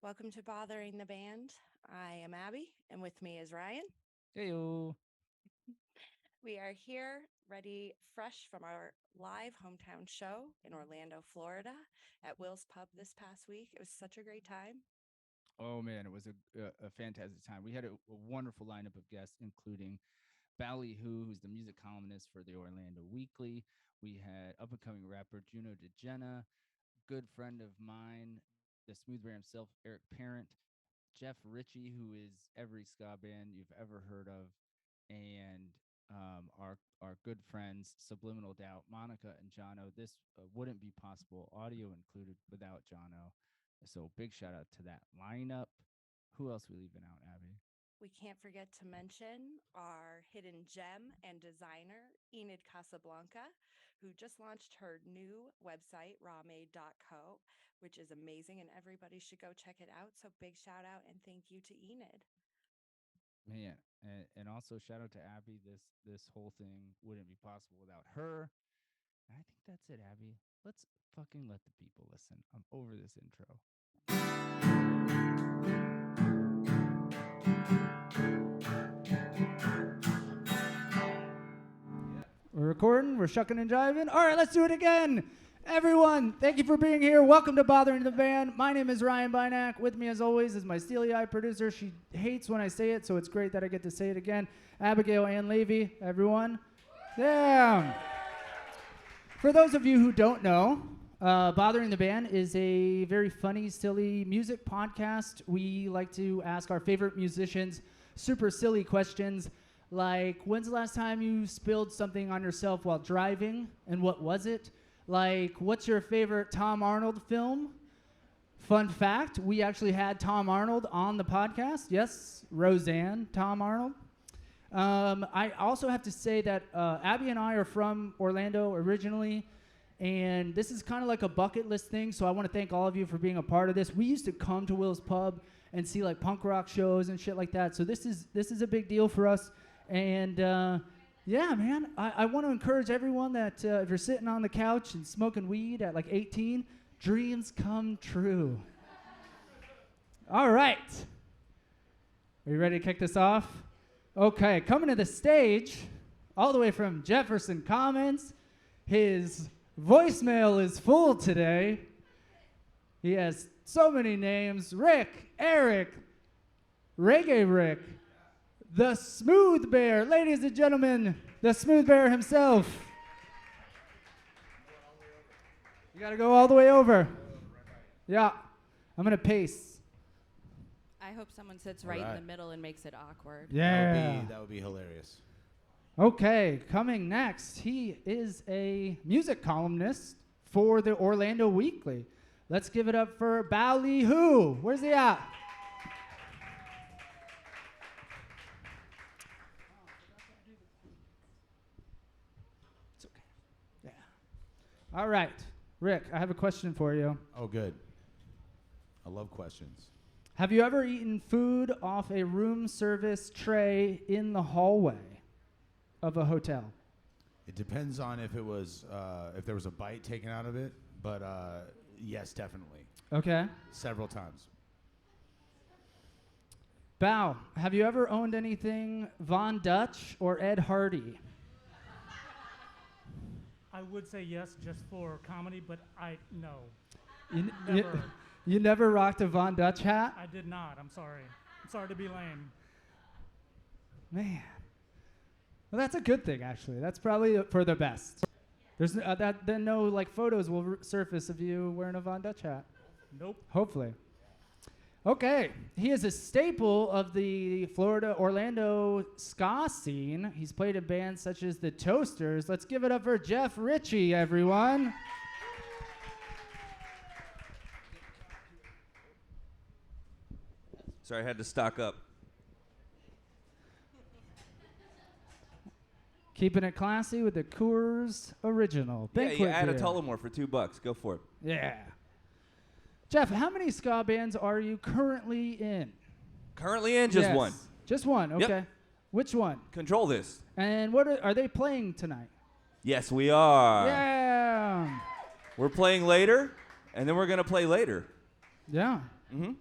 Welcome to Bothering the Band. I am Abby, and with me is Ryan. Heyo. We are here, ready, fresh from our live hometown show in Orlando, Florida, at Will's Pub this past week. It was such a great time. Oh man, it was a fantastic time. We had a wonderful lineup of guests, including Bao Le-Huu, who's the music columnist for the Orlando Weekly. We had up and coming rapper Juno Di Genna, good friend of mine, the Smoothbear himself, Eric Parent, Jeff Richey, who is every ska band you've ever heard of, and our good friends Subliminal Doubt, Monica and Jono. This wouldn't be possible, audio included, without Jono. So big shout out to that lineup. Who else we leaving out, Abby? We can't forget to mention our hidden gem and designer, Enid Casablanca, who just launched her new website, rawmade.co, which is amazing, and everybody should go check it out. So, big shout out and thank you to Enid. Man, and also shout out to Abby. This whole thing wouldn't be possible without her. And I think that's it, Abby. Let's fucking let the people listen. I'm over this intro. We're recording. We're shucking and jiving. All right, let's do it again. Everyone, thank you for being here. Welcome to Bothering the Band. My name is Ryan Bynack. With me, as always, is my steely-eyed producer. She hates when I say it, so it's great that I get to say it again. Abigail Ann Levy, everyone. Yeah. For those of you who don't know, Bothering the Band is a very funny, silly music podcast. We like to ask our favorite musicians super silly questions like, when's the last time you spilled something on yourself while driving, and what was it? Like, what's your favorite Tom Arnold film? Fun fact, we actually had Tom Arnold on the podcast. Yes, Roseanne, Tom Arnold. I also have to say that Abby and I are from Orlando originally, and this is kind of like a bucket list thing, so I want to thank all of you for being a part of this. We used to come to Will's Pub and see like punk rock shows and shit like that, so this is a big deal for us. And yeah, man, I want to encourage everyone that if you're sitting on the couch and smoking weed at like 18, dreams come true. All right. Are you ready to kick this off? Okay, coming to the stage, all the way from Jefferson Commons, his voicemail is full today. He has so many names. Rick, Eric, Reggae Rick, the Smoothbear. Ladies and gentlemen, the Smoothbear himself. You gotta go all the way over. Yeah, I'm gonna pace. I hope someone sits right in the middle and makes it awkward. Yeah. That would be hilarious. Okay, coming next, he is a music columnist for the Orlando Weekly. Let's give it up for Bao Le-Huu. Where's he at? It's okay. Yeah. All right, Rick, I have a question for you. Oh, good. I love questions. Have you ever eaten food off a room service tray in the hallway of a hotel? It depends on if it was if there was a bite taken out of it, but yes, definitely. Okay. Several times. Bao, have you ever owned anything Von Dutch or Ed Hardy? I would say yes just for comedy, but no. Never. You never rocked a Von Dutch hat? I did not. I'm sorry. I'm sorry to be lame. Man. Well, that's a good thing, actually. That's probably for the best. There's then no like photos will surface of you wearing a Von Dutch hat. Nope. Hopefully. Okay. He is a staple of the Florida Orlando ska scene. He's played in bands such as the Toasters. Let's give it up for Jeff Richey, everyone. Sorry, I had to stock up. Keeping it classy with the Coors Original. Yeah, add a beer. Tullamore for $2. Go for it. Yeah. Jeff, how many ska bands are you currently in? Currently in just Yes. one. Just one, okay. Yep. Which one? Control this. And what are they playing tonight? Yes, we are. Yeah. We're playing later, and then we're going to play later. Yeah. Mm-hmm.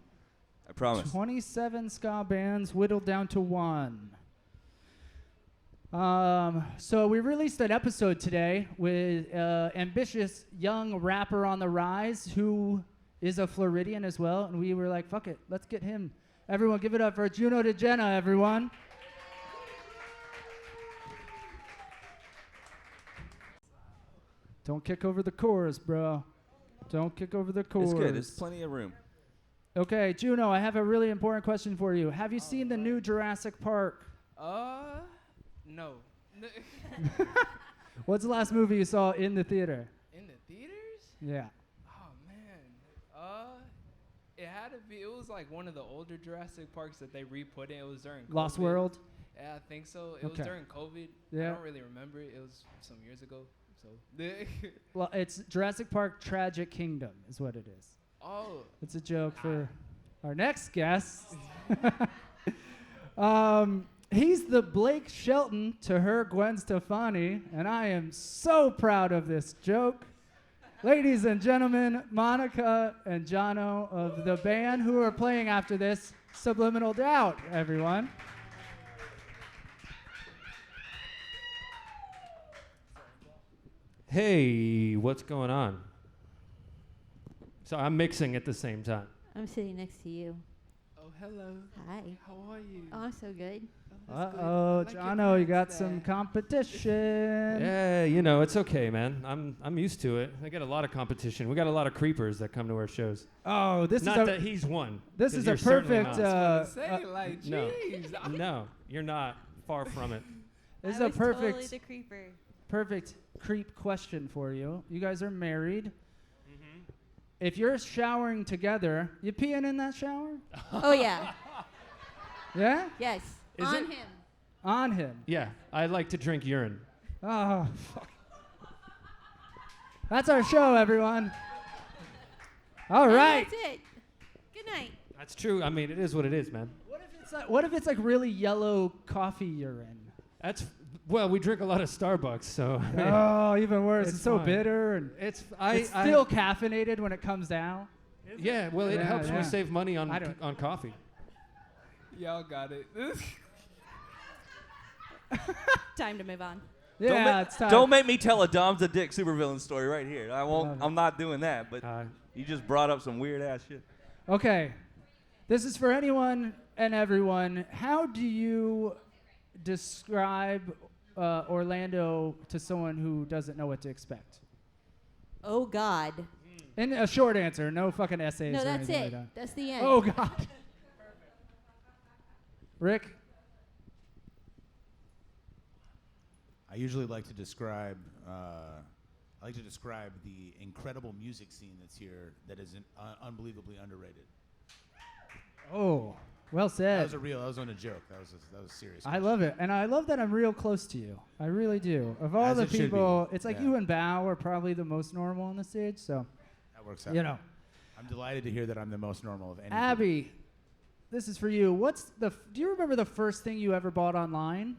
I promise. 27 ska bands whittled down to one. So we released an episode today with ambitious young rapper on the rise who is a Floridian as well. And we were like, fuck it, let's get him. Everyone give it up for Juno Di Genna, everyone. Don't kick over the chorus, bro. Don't kick over the chorus. It's good. There's plenty of room. Okay, Juno, I have a really important question for you. Have you seen the new Jurassic Park? No. What's the last movie you saw in the theater? In the theaters? Yeah. Oh man. It was like one of the older Jurassic Parks that they re-put in. It was during COVID. Lost World? Yeah, I think so. It was during COVID. Yeah. I don't really remember it. It was some years ago. So. Well, it's Jurassic Park Tragic Kingdom is what it is. Oh. It's a joke for our next guest. He's the Blake Shelton to her Gwen Stefani, and I am so proud of this joke. Ladies and gentlemen, Monica and Jono of the band who are playing after this, Subliminal Doubt, everyone. Hey, what's going on? So I'm mixing at the same time. I'm sitting next to you. Oh, hello. Hi. How are you? Oh, I'm so good. Uh-oh, Jono, you got some competition. Yeah, you know, it's okay, man. I'm used to it. I get a lot of competition. We got a lot of creepers that come to our shows. Oh, this Not is that he's one. this 'cause is you're a certainly perfect not. Like, no. jeez. No, you're not. Far from it. this is I a was totally perfect the creeper. perfect creep question for you. You guys are married. If you're showering together, you peeing in that shower? Oh, yeah. Yeah? Yes. Is On it? him. On him. Yeah, I like to drink urine. Oh, fuck. That's our show, everyone. All And right. That's it. Good night. That's true. I mean, it is what it is, man. What if it's like really yellow coffee urine? Well, we drink a lot of Starbucks, so Oh, even worse. It's so fine. bitter and it's it's still caffeinated when it comes down. Yeah, well, it Yeah, helps yeah. me save money I don't- on coffee. Y'all got it. Time to move on. Yeah, it's time. Don't make me tell a Dom's a dick supervillain story right here. I Love won't. it. I'm not doing that. But Uh, you just brought up some weird ass shit. Okay. This is for anyone and everyone. How do you describe Orlando to someone who doesn't know what to expect? Oh, God. In a short answer, no fucking essays No, or that's anything it. like that. That's the end. Oh, God. Rick? I usually like to describe the incredible music scene that's here that is unbelievably underrated. Oh, well That said. was on a joke. That was serious. I love it. And I love that I'm real close to you. I really do. Of all As the it should be. people, it's like Yeah. you and Bao are probably the most normal on the stage. So, That works out. you know. I'm delighted to hear that I'm the most normal of any. Abby, this is for you. Do you remember the first thing you ever bought online?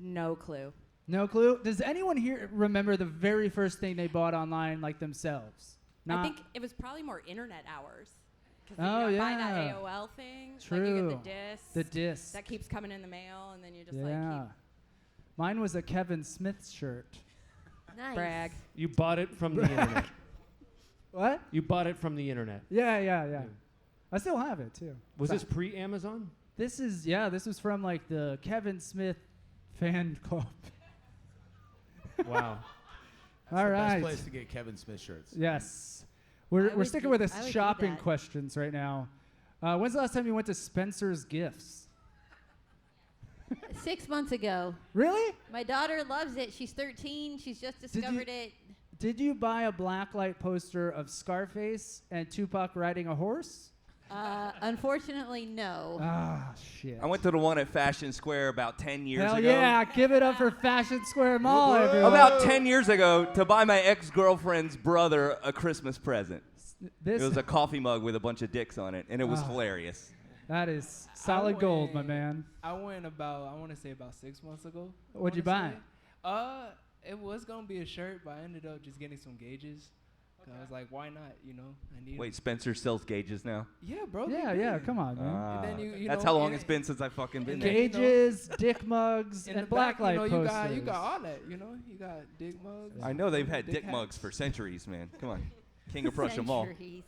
No clue. No clue? Does anyone here remember the very first thing they bought online, like themselves? I think it was probably more internet hours. 'Cause Oh, you buy that yeah. AOL thing. Like you True. get the disc. The disc. That keeps coming in the mail, and then you just Yeah. Mine was a Kevin Smith shirt. Nice. brag. you bought it from the internet. What? You bought it from the internet. Yeah. I still have it too. Was So- this pre-Amazon? This was from like the Kevin Smith fan club. Wow. All the right. Best place to get Kevin Smith shirts. Yes. I We're would sticking do- with I the would do shopping that. questions right now. When's the last time you went to Spencer's Gifts? 6 months ago. Really? My daughter loves it. She's 13. She's just discovered it. Did you buy a blacklight poster of Scarface and Tupac riding a horse? Unfortunately, no. Ah, shit. I went to the one at Fashion Square about 10 years Hell ago. yeah, give it up for Fashion Square Mall, everyone. About 10 years ago to buy my ex-girlfriend's brother a Christmas present. This, It was a coffee mug with a bunch of dicks on it, and it was Ah. hilarious. that is solid gold, my man. I went I want to say about 6 months ago. I What'd you wanna buy? say. It was going to be a shirt, but I ended up just getting some gauges. I was like, why not? You know, I need. Wait, Spencer sells gauges now? Yeah, bro. Yeah, come on, man. And then you That's know, how long and it's been since I fucking been and there. then, Gauges, dick mugs, in the and back, blacklight you know, posters. you got all that. You know, you got dick mugs. I know they've had dick hats. mugs for centuries, man. Come on. King of Prussia Mall. Centuries.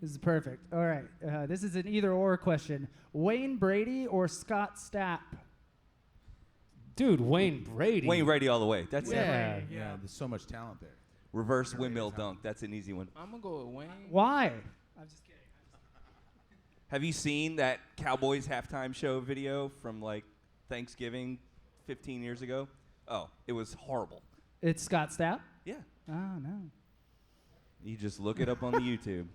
This is perfect. All right, this is an either/or question. Wayne Brady or Scott Stapp? Dude, Wayne Brady. Wayne Brady all the way. That's it. Yeah. Yeah, there's so much talent there. Reverse windmill dunk. That's an easy one. I'm gonna go with Wayne. Why? I'm just kidding. Have you seen that Cowboys halftime show video from like Thanksgiving 15 years ago? Oh, it was horrible. It's Scott Stapp? Yeah. Oh, no. You just look it up on the YouTube.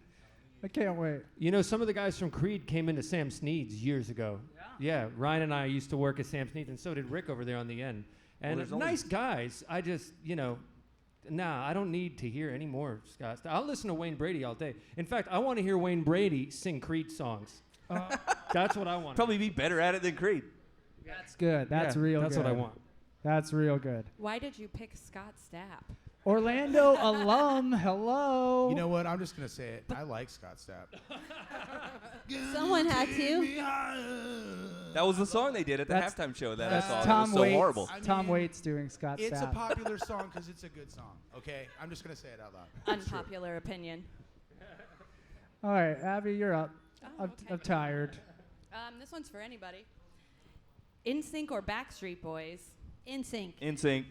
I can't wait. You know, some of the guys from Creed came into Sam Snead's years ago. Yeah, Ryan and I used to work at Sam Snead's, and so did Rick over there on the end. And there's nice guys. I just, I don't need to hear any more Scott. I'll listen to Wayne Brady all day. In fact, I want to hear Wayne Brady sing Creed songs. That's what I want. Probably be better at it than Creed. That's good. That's real that's good. what I want. That's real good. Why did you pick Scott Stapp? Orlando alum, hello. You know what? I'm just gonna say it. I like Scott Stapp. Someone had to. That was the song they did at the That's- halftime show that I That's saw. Tom It was so Waits. horrible. I Tom mean, Waits doing Scott It's a Stapp. popular song because it's a good song. Okay, I'm just gonna say it out loud. Unpopular opinion. All right, Abby, you're up. Oh, I'm okay. tired. This one's for anybody. NSYNC or Backstreet Boys? NSYNC. In sync.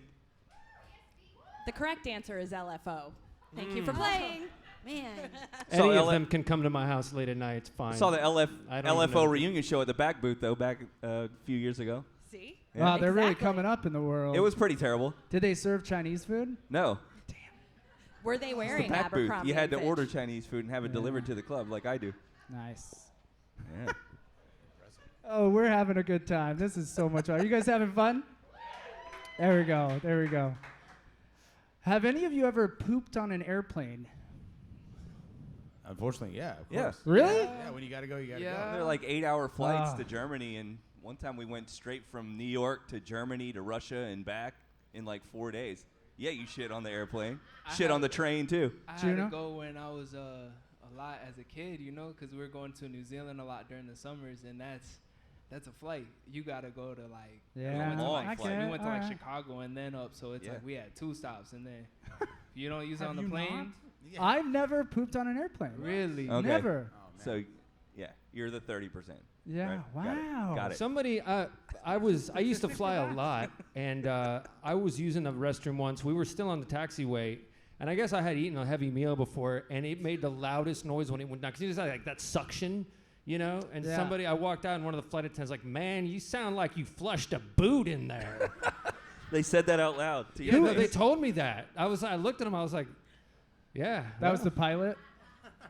The correct answer is LFO. Thank you for playing. Man. Saw Any of LF them can come to my house late at night. It's fine. Saw the I don't even know. LFO reunion show at the back booth though back a few years ago. See? Wow, they're really Exactly. coming up in the world. It was pretty terrible. Did they serve Chinese food? No. Were they It's the wearing back booth. Abercrombie You had to and order Fitch? Chinese food and have it delivered to the club like I do. Nice. Yeah. Oh, we're having a good time. This is so much fun. Are you guys having fun? There we go. There we go. Have any of you ever pooped on an airplane? Unfortunately, yeah. Of Yeah. course. Really? Yeah, when you gotta go, you gotta go. They're like 8-hour flights Ah. to Germany, and one time we went straight from New York to Germany to Russia and back in like 4 days. Yeah, you shit on the airplane. Shit on the train too. I had Juno? to go when I was a lot as a kid, you know, because we were going to New Zealand a lot during the summers, and that's a flight. You gotta go to like Yeah, we went to, long like, flight. we went to like alright. Chicago and then up, so it's Yeah. like we had 2 stops, and then if you don't use it Have on the you plane. Yeah. I've never pooped on an airplane. Really? Okay. Never. Oh, man. So, yeah, you're the 30%. Yeah. Right. Got it. Wow. Got it. Somebody, I used to fly a lot, and I was using the restroom once. We were still on the taxiway, and I guess I had eaten a heavy meal before, and it made the loudest noise when it went down. Because it was like that suction, you know? And Yeah. I walked out, and one of the flight attendants like, man, you sound like you flushed a boot in there. They said that out loud to you. Yeah, no, they told me that. I looked at him, I was like, yeah. That was the pilot.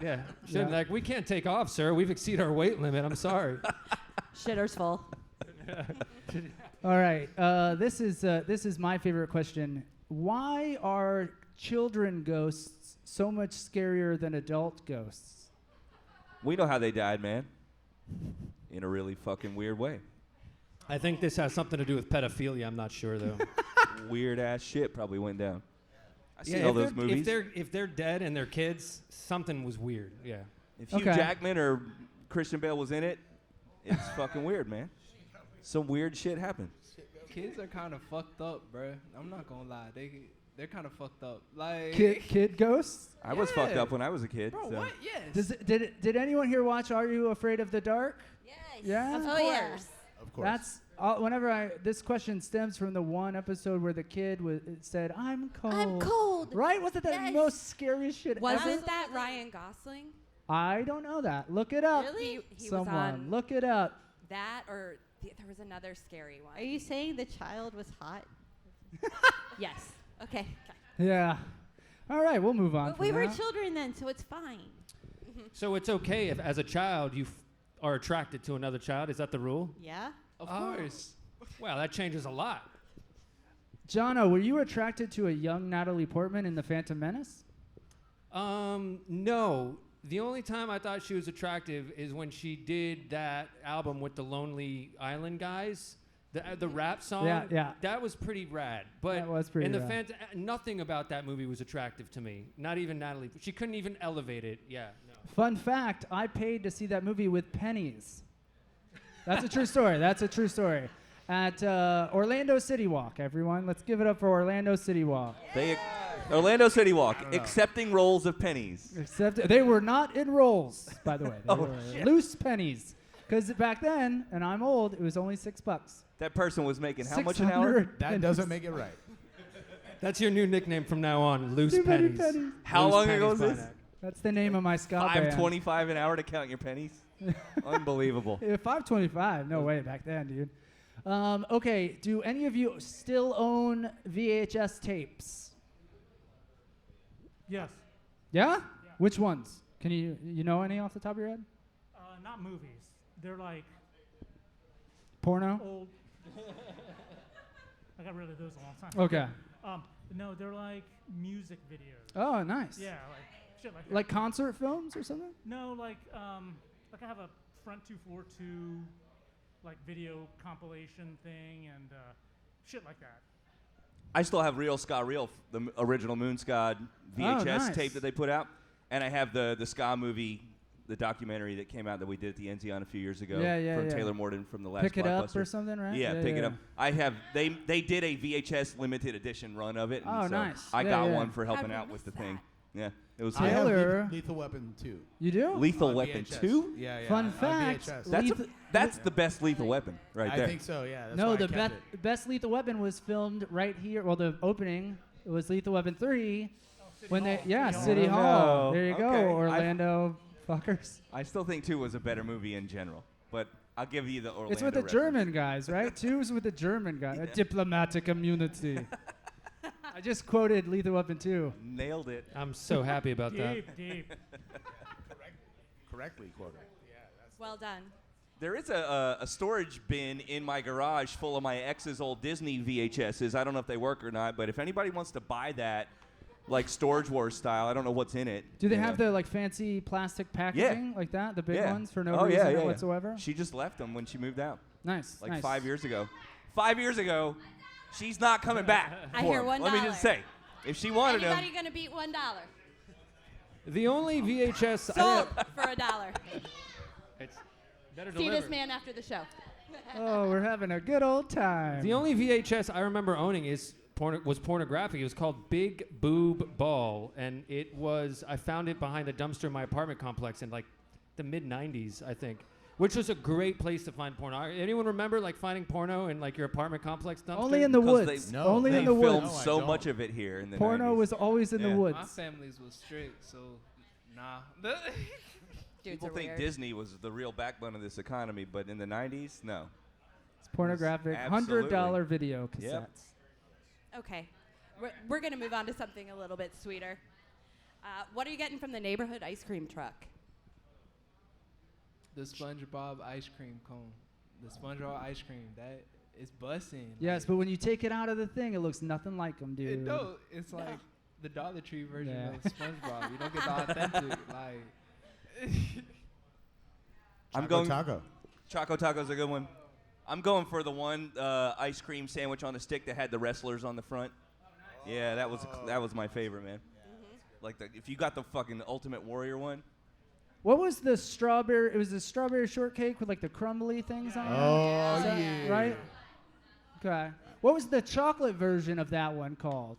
Yeah. Yeah. Like, we can't take off, sir. We've exceeded our weight limit. I'm sorry. Shitter's full. All right. This is my favorite question. Why are children ghosts so much scarier than adult ghosts? We know how they died, man. In a really fucking weird way. I think this has something to do with pedophilia. I'm not sure, though. Weird ass shit probably went down. I see Yeah, all those movies. If they're dead and they're kids, something was weird. Yeah. If Hugh Okay. Jackman or Christian Bale was in it, it's fucking weird, man. Some weird shit happened. Kids are kind of fucked up, bro. I'm not gonna lie. They're kind of fucked up. Like Kid ghosts? I was fucked Yeah. up when I was a kid. Bro, so. what? Yes. Did anyone here watch Are You Afraid of the Dark? Yes. Yeah? Of Of course. Yeah. Of course. That's this question stems from the one episode where the kid said, "I'm cold." I'm cold. Right? Wasn't that Yes. the most scariest shit ever? Wasn't that Ryan Gosling? I don't know that. Look it up. Really? He was Someone on look it up. that, or there was another scary one. Are you saying the child was hot? Yes. Okay. Yeah. All right, we'll move on. But we from were that. children then, so it's fine. So it's okay if, as a child, you are attracted to another child. Is that the rule? Yeah? Of Oh. course. Well, that changes a lot. Jono, were you attracted to a young Natalie Portman in The Phantom Menace? No. The only time I thought she was attractive is when she did that album with the Lonely Island guys, The rap song. Yeah. That was pretty rad. But That was pretty and the rad. nothing about that movie was attractive to me. Not even Natalie. She couldn't even elevate it. Yeah. No. Fun fact, I paid to see that movie with pennies. That's a true story. That's a true story. At Orlando City Walk, everyone. Let's give it up for Orlando City Walk. Orlando City Walk, accepting rolls of pennies. Except they were not in rolls, by the way. They Oh, were shit. loose pennies. Because back then, and I'm old, it was only $6. That person was making how much an hour? 600 That doesn't make it right. That's your new nickname from now on. Loose Too many pennies. pennies. How Loose long pennies ago was by this? Nat. That's the name of my ska band. $5.25 an hour to count your pennies? Unbelievable. Yeah, $5.25. No way back then, dude. Okay, do any of you still own VHS tapes? Yes. Yeah? Which ones? Can you know any off the top of your head? Not movies. They're like Porno? old. I got rid of those a long time. Okay. No, they're like music videos. Oh, nice. Yeah, like shit like that. Like concert films or something? No, like I have a front 242 like video compilation thing and shit like that. I still have Real Ska Real, the original Moon Ska VHS nice. tape that they put out. And I have the ska movie, the documentary that came out that we did at the Enzion a few years ago from Taylor Morden from the last Pick It Up Blockbuster. or something, right? Yeah, Pick It Up. I have, they did a VHS limited edition run of it. And Oh, so nice. I Yeah, got yeah. one for helping How'd we out with the miss thing. that? Yeah, it was I have Taylor. Lethal Weapon 2. You do? Lethal On Weapon VHS. 2? Yeah, yeah. Fun on fact. VHS. That's the best Lethal Weapon right I there. think so, yeah. That's No, why I the kept it. best Lethal Weapon was filmed right here. Well, the opening it was Lethal Weapon 3. When they City Hall. Oh, There you go, okay. Orlando fuckers. I still think 2 was a better movie in general, but I'll give you the Orlando It's with the reference. German guys, right? 2's with the German guy. A diplomatic immunity. I just quoted Lethal Weapon 2. Nailed it. I'm so happy about that. Deep. Correctly quoted. Well done. There is a storage bin in my garage full of my ex's old Disney VHSs. I don't know if they work or not, but if anybody wants to buy that, like Storage Wars style, I don't know what's in it. Do they you have know. the like fancy plastic packaging like that? The big Yeah. ones for no Oh, reason yeah. whatsoever? She just left them when she moved out, Nice. like nice. 5 years ago. 5 years ago, she's not coming back. I for hear 'em. $1. Let me just say, if she wanted them, Anybody gonna beat $1? The only VHS. Sold for $1. It's better See this delivered. man after the show. Oh, we're having a good old time. The only VHS I remember owning was pornographic. It was called Big Boob Ball, and I found it behind the dumpster in my apartment complex in like the mid '90s, I think, which was a great place to find porno. Anyone remember like finding porno in like your apartment complex dumpster? Only in the 'Cause woods. No, Only they in the filmed woods. No, I so don't. much of it here in the Porno 90s. was always in Yeah. the My woods. families was strict, so nah. Dudes People are think weird. Disney was the real backbone of this economy, but in the 90s, no. It's pornographic. Absolutely. $100 video cassettes. Yep. Okay. We're going to move on to something a little bit sweeter. What are you getting from the neighborhood ice cream truck? The SpongeBob ice cream cone. The SpongeBob ice cream, that is busting. Yes, but when you take it out of the thing, it looks nothing like them, dude. It don't. It's like the Dollar Tree version Yeah. of SpongeBob. You don't get the authentic, like. I'm going. Taco. Choco Taco's a good one. I'm going for the one ice cream sandwich on a stick that had the wrestlers on the front. Yeah, that was my favorite, man. Like if you got the fucking Ultimate Warrior one. What was the strawberry? It was the strawberry shortcake with like the crumbly things on it. Oh, Is that yeah. Right? Okay. What was the chocolate version of that one called?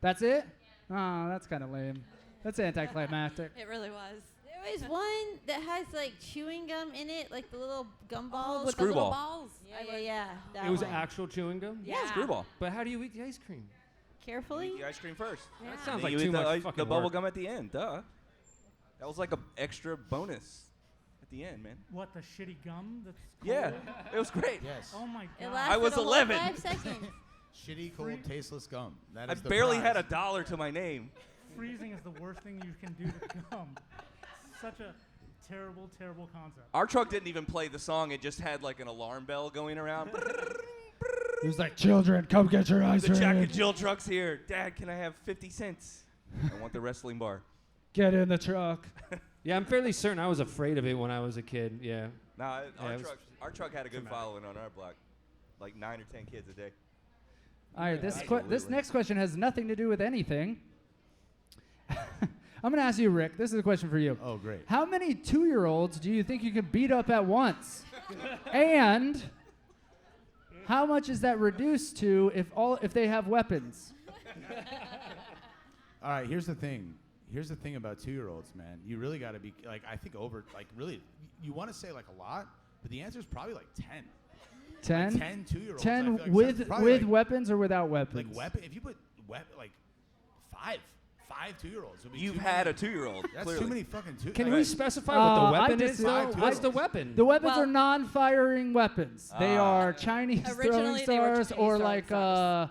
That's it? Oh, that's kind of lame. That's anticlimactic. It really was. There was one that has like chewing gum in it, like the little gum balls. With the little Screwball. balls. Yeah. That It was one. actual chewing gum. Yeah. Screwball. But how do you eat the ice cream? Carefully. Eat the ice cream first. Yeah. That sounds Then like you too eat much the fucking bubble work. gum at the end. Duh. That was like a extra bonus at the end, man. What, the shitty gum that's Yeah, cold? it was great. Yes. Oh my It god. lasted I was a whole 11. 5 seconds. Shitty, cold, tasteless gum. That I is the barely prize. had $1 to my name. Freezing is the worst thing you can do to gum. Such a terrible, terrible concept. Our truck didn't even play the song. It just had like an alarm bell going around. He was like, children, come get your ice The cream. Jack and Jill truck's here. Dad, can I have 50 cents? I want the wrestling bar. Get in the truck. Yeah, I'm fairly certain I was afraid of it when I was a kid. Yeah. Nah, Yeah, it was our truck had a good following on our block, like 9 or 10 kids a day. All right, this Absolutely. next question has nothing to do with anything. I'm going to ask you, Rick. This is a question for you. Oh, great. How many 2-year-olds do you think you can beat up at once? And how much is that reduced to if they have weapons? All right, here's the thing. Here's the thing about 2-year-olds, man. You really got to be like, I think really, you want to say like a lot, but the answer is probably like 10. 10? Like 10 2-year-olds. 10 I feel like with that's probably like, weapons or without weapons? like weapon. If you put like five 2-year-olds. would be You've too had many. a 2-year-old. That's clearly. too many fucking two. Can like, we specify what the weapon is? disagree. What's the weapon? The weapons Well- are non-firing weapons. They Ah. are Chinese throwing Originally they were stars Chinese or throwing like stars.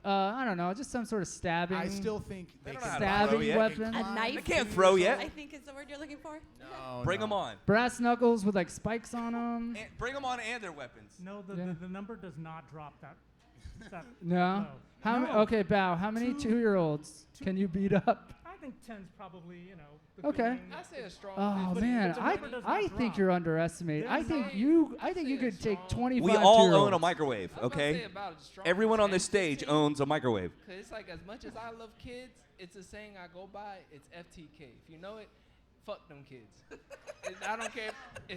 I don't know, just some sort of stabbing. I still think they don't can know how to stabbing throw yet. weapon. A knife? They can't throw yet. I think is the word you're looking for. No, Bring no. them on. Brass knuckles with like spikes on them. Bring them on and their weapons. No, Yeah. the number does not drop that. No. low. How No. okay, Bao? How many Two- 2-year-olds can you beat up? I think 10's probably, the Okay. going. I say a strong. Oh 50. man, the I number does I not think drop. you're underestimating. I There's think no- you could take 25 We all own a 2-year-olds. microwave, I was about to say okay? about a strong Everyone on 10, this stage 15. owns a microwave. Cause it's like as much as I love kids, it's a saying I go by. It's FTK. If you know it, fuck them kids. I don't care.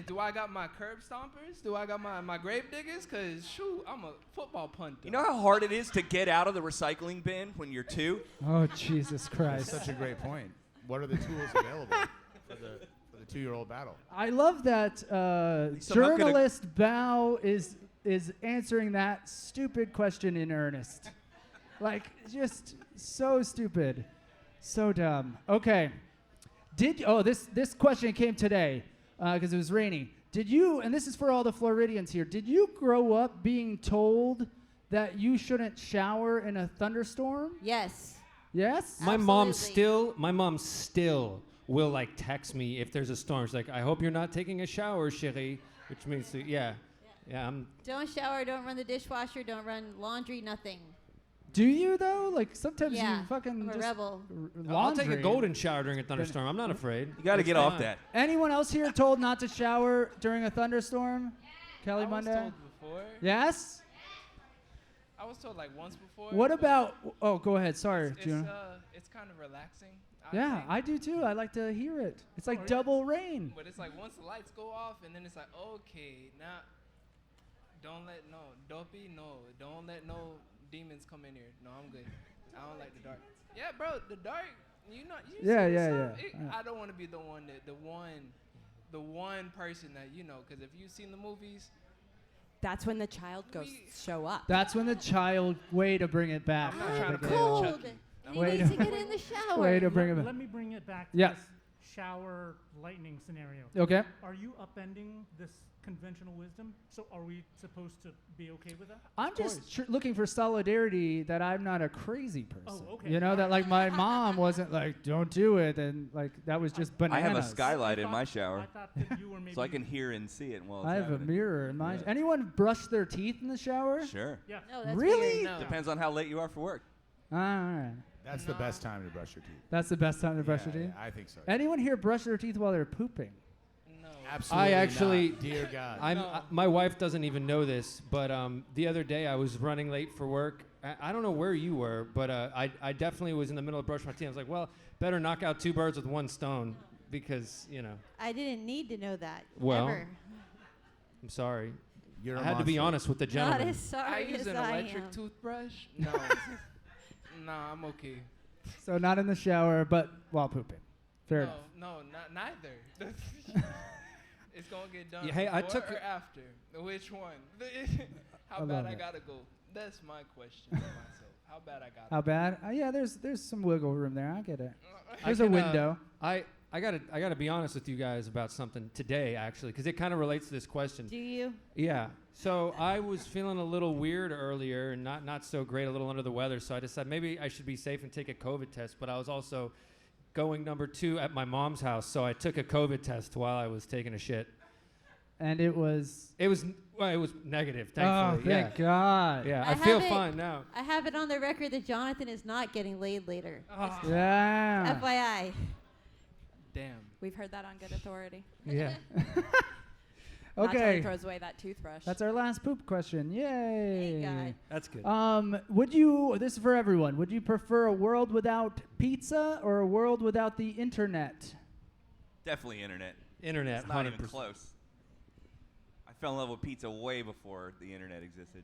Do I got my curb stompers? Do I got my grave diggers? Cause shoot, I'm a football punter. You know how hard it is to get out of the recycling bin when you're 2? Oh Jesus That's Christ! such a great point. What are the tools available for the 2-year-old battle? I love that somehow could've- journalist Bao is answering that stupid question in earnest. Like just so stupid, so dumb. Okay, this question came today because it was raining. Did you? And this is for all the Floridians here. Did you grow up being told that you shouldn't shower in a thunderstorm? Yes. Yes. My mom Absolutely. still will like text me if there's a storm. She's like, I hope you're not taking a shower, chérie, which means yeah. I'm Don't shower. Don't run the dishwasher. Don't run laundry. Nothing. Do you though? Like sometimes Yeah. you fucking I'm a just rebel. I'll take a laundry. golden shower during a thunderstorm. I'm not afraid. You got to It's get off fine. that. Anyone else here told not to shower during a thunderstorm? Kelly I was Monday? told before. Yes? I was told like once before. What but about oh go ahead, sorry, It's Juno. it's kind of relaxing. Yeah, think. I do too. I like to hear it. It's like Oh, yeah. double rain. But it's like once the lights go off, and then it's like, okay, now don't let no demons come in here. No, I'm good. I don't like the dark. Yeah, bro, the dark. You know. You Yeah, see yeah, stuff? yeah. I don't want to be the one person that because if you've seen the movies, That's when the child ghosts show up. That's when the child way to bring it back. I'm not trying to Abigail. play Cold. with Chucky. He Wait needs a- to get in the shower. Way to bring it Let back. me bring it back to Yeah. this shower lightning scenario. Okay. Are you upending this conventional wisdom? So are we supposed to be okay with that? I'm just looking for solidarity that I'm not a crazy person. Oh, okay. You know, that like my mom wasn't like, don't do it. And like, that was just I bananas. have a skylight in I my thought- shower, I thought that you were maybe. so I can hear and see it while it's I have a happening. mirror in my. Yeah. Anyone brush their teeth in the shower? Sure. Yeah. No, that's Really? weird. No. Depends on how late you are for work. All right. That's the best time to brush your teeth. That's the best time to brush your Yeah, teeth. yeah, I think so. Anyone here brush their teeth while they're pooping? No. Absolutely. actually- not. Dear God. My wife doesn't even know this, but the other day I was running late for work. I don't know where you were, but I definitely was in the middle of brushing my teeth. I was like, well, better knock out 2 birds with 1 stone because, I didn't need to know that. Well, ever. I'm sorry. You're I a had to be monster. honest with the Not gentleman. as I sorry use as an I electric am. toothbrush. No. Nah, I'm okay. So not in the shower, but while pooping. Fair enough. No, neither. It's gonna get done. Yeah, hey, I before took or a- after. Which one? How I bad love I it. gotta go? That's my question to myself. How bad I gotta How bad? Yeah, there's some wiggle room there. I get it. I There's a can, window. I gotta be honest with you guys about something today, actually, because it kind of relates to this question. Do you? Yeah. So I was feeling a little weird earlier and not so great, a little under the weather. So I decided maybe I should be safe and take a COVID test. But I was also going number 2 at my mom's house, so I took a COVID test while I was taking a shit. And it was. It was negative, Oh, thankfully. thank God. Yeah, I I feel have it- fine now. I have it on the record that Jonathan is not getting laid later. Yeah. FYI. Damn. We've heard that on good authority. Yeah. Not till he Okay. throws away that toothbrush. That's our last poop question. Yay. God. That's good. Would you, this is for everyone, would you prefer a world without pizza or a world without the internet? Definitely internet. Internet, It's not even 100%. close. I fell in love with pizza way before the internet existed.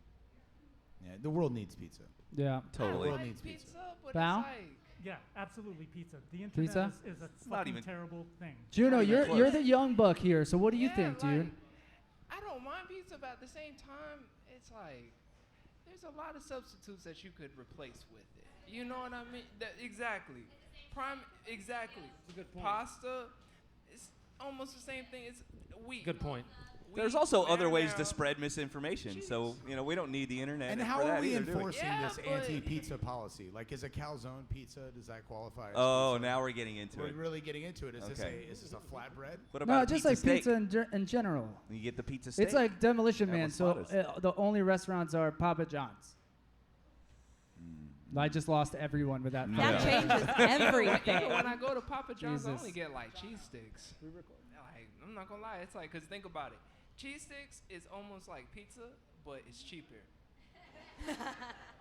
Yeah, the world needs pizza. Yeah. Totally. I World like needs pizza, pizza. but Val? it's like Yeah, absolutely pizza. The internet Pizza? is a not fucking even- terrible thing. Juno, Not even you're close. the young buck here, so what do you yeah, think, like, dude? I don't mind pizza, but at the same time, it's like there's a lot of substitutes that you could replace with it. You know what I mean? Exactly. Exactly. That's a good point. Pasta, it's almost the same thing. It's wheat. Good point. There's Wheat, also other ways to marinara. spread misinformation. So, we don't need the internet And for how that are we either, do we? enforcing Yeah, this but- anti-pizza policy? Like, is a calzone pizza, does that qualify as Oh, pizza? now we're getting into We're it. really getting into it. Is Okay. this a flatbread? What about No, a just pizza like steak? pizza in general. You get the pizza steak. It's like Demolition That Man, was so modest. the only restaurants are Papa John's. I just lost everyone with that. That Yeah. changes Even everything. when I go to Papa John's, I Jesus. only get like cheese sticks. Like, I'm not gonna lie, it's like, cause think about it, cheese sticks is almost like pizza, but it's cheaper.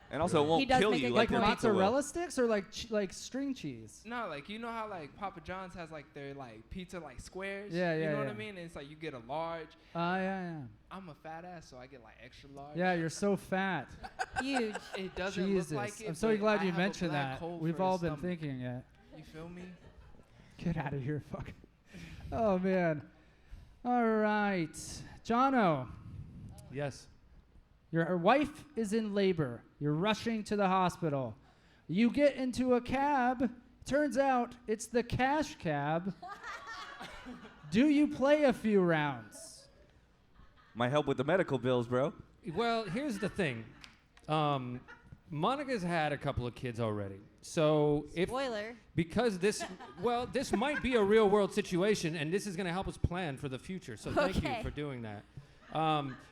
And also, it He won't does kill make a you good Like like your point. pizza will. mozzarella sticks or like string cheese? No, like you know how like Papa John's has like their like pizza like squares. Yeah, You yeah, know what yeah. I mean? And it's like you get a large. Yeah. I'm a fat ass, so I get like extra large. Yeah, you're so fat. Huge. It doesn't Jesus. look like it. I'm so but glad I you have a mentioned black that. hole We've for all his been stomach. thinking it. You feel me? Get out of here, fuck. Oh, man. All right. Jono, Yes. your wife is in labor. You're rushing to the hospital. You get into a cab. Turns out it's the cash cab. Do you play a few rounds? Might help with the medical bills, bro. Well, here's the thing. Monica's had a couple of kids already. So if Spoiler. because this might be a real world situation, and this is going to help us plan for the future. So thank you Okay. for doing that.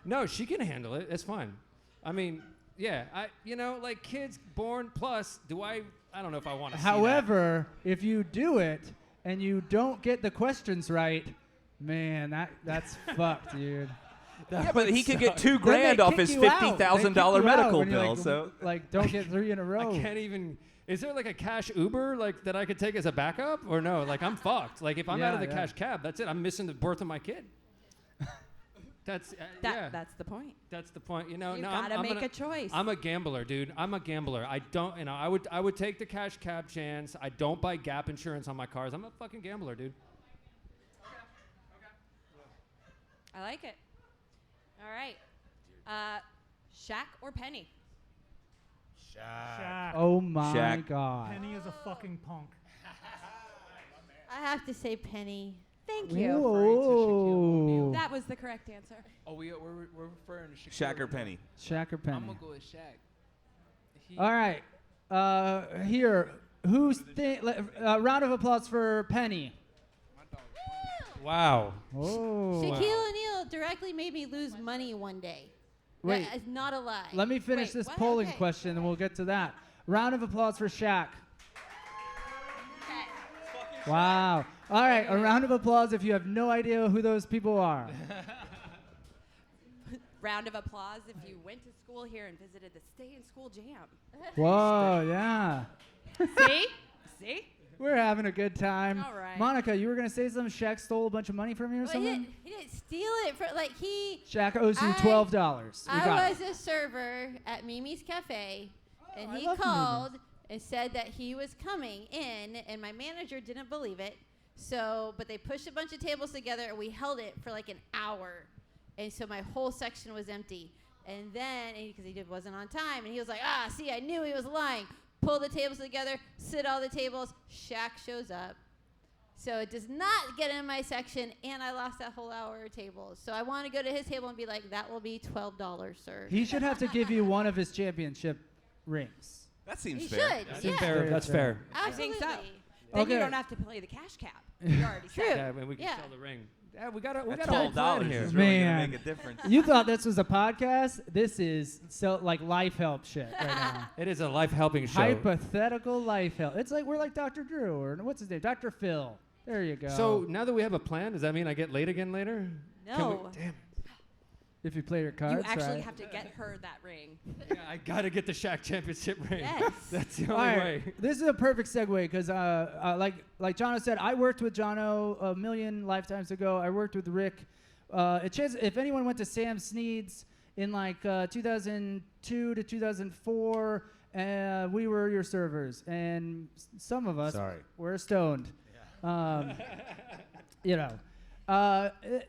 No, she can handle it. It's fine. I mean, yeah, like kids born plus. I don't know if I want to. However, if you do it and you don't get the questions right, man, that's fucked, dude. Yeah, but he could get Then $2,000 they off kick his you out. They $50,000 kick you out medical when you, bill. like, So like, don't get 3 in a row. I can't even. Is there like a cash Uber like that I could take as a backup or no? Like I'm fucked. Like if I'm out of the Yeah, cash cab, that's it. I'm missing the birth of my kid. That's yeah. That's the point. That's the point. You no, gotta make a choice. I'm a gambler, dude. I'm a gambler. I don't. I would take the cash cab chance. I don't buy gap insurance on my cars. I'm a fucking gambler, dude. I like it. All right. Shaq or Penny? Shaq. Oh my Shaq. God. Penny is a fucking punk. I have to say Penny. Thank Referring you. to Shaquille O'Neal. That was the correct answer. Oh, we're referring to Shaquille Shaq or O'Neal. Penny? Shaq or Penny? I'm gonna go with Shaq. All right. Here, round of applause for Penny. My dog. Wow. Oh. Shaquille O'Neal directly made me lose money one day. Wait. That is not a lie. Let me finish Wait, this what? polling Okay. question, and we'll get to that. Round of applause for Shaq. Okay. Wow. All right, a round of applause if you have no idea who those people are. Round of applause if you went to school here and visited the Stay in School Jam. Whoa, yeah. See? See? We're having a good time. All right. Monica, you were going to say something? Shaq stole a bunch of money from you or Well, something? he didn't steal it. Shaq owes you I- $12. We got I it. was a server at Mimi's Cafe, and I he love called and said that he was coming in, and my manager didn't believe it. So, but they pushed a bunch of tables together, and we held it for like an hour, and so my whole section was empty. And then, because he wasn't on time, and he was like, see, I knew he was lying. Pull the tables together, sit all the tables. Shaq shows up. So it does not get in my section, and I lost that whole hour of tables. So I want to go to his table and be like, that will be $12, sir. He should have to give you one of his championship rings. That seems He fair. should. That's Yeah. fair. That's fair. I think so. Absolutely. Then Okay. you don't have to play the cash cab. You already True. said. Yeah, and we can Yeah. sell the ring. Yeah, we got That a whole plan $12 here. is really Man. gonna make a difference. You thought this was a podcast? This is so like life help shit right now. It is a life helping show. Hypothetical life help. It's like we're like Dr. Drew or what's his name? Dr. Phil. There you go. So now that we have a plan, does that mean I get late again later? No. Damn it. if you play your You cards actually right. have to get her that ring. Yeah, I gotta get the Shaq championship ring. Yes. That's the All only right, way. this is a perfect segue because, like Jono said, I worked with Jono a million lifetimes ago. I worked with Rick. If anyone went to Sam Sneed's in like 2002 to 2004, we were your servers, and some of us were stoned. You know.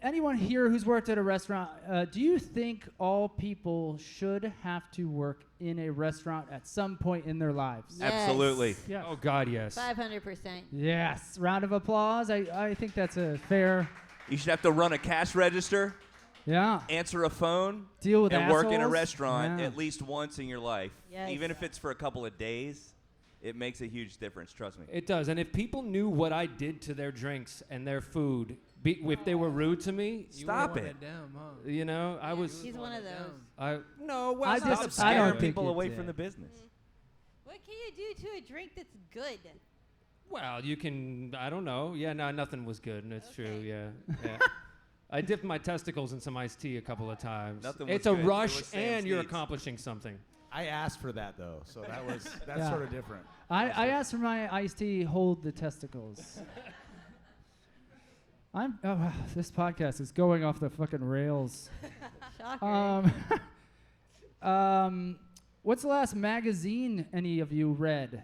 Anyone here who's worked at a restaurant, do you think all people should have to work in a restaurant at some point in their lives? Yes. Absolutely. Yeah. Oh God, yes. 500%. Yes. Round of applause. I think that's a fair. You should have to run a cash register, Yeah. answer a phone, Deal with and work in a assholes. restaurant Yeah. at least once in your life. Yes. Even if it's for a couple of days, it makes a huge difference, trust me. It does. And if people knew what I did to their drinks and their food, if they were rude to me, Stop it. you know, I was. He's one of those. No, well, I stop just- I scaring don't Scare think people you away did. from the business. What can you do to a drink that's good? Well, you can. I don't know. Yeah, no, nothing was good, and it's true. Yeah, yeah. I dipped my testicles in some iced tea a couple of times. Nothing was it's a good. It rush, was Sam and you're Sneed's. accomplishing something. I asked for that though, so that's Yeah. sort of different. I asked for my iced tea. Hold the testicles. This podcast is going off the fucking rails. Shocker. What's the last magazine any of you read?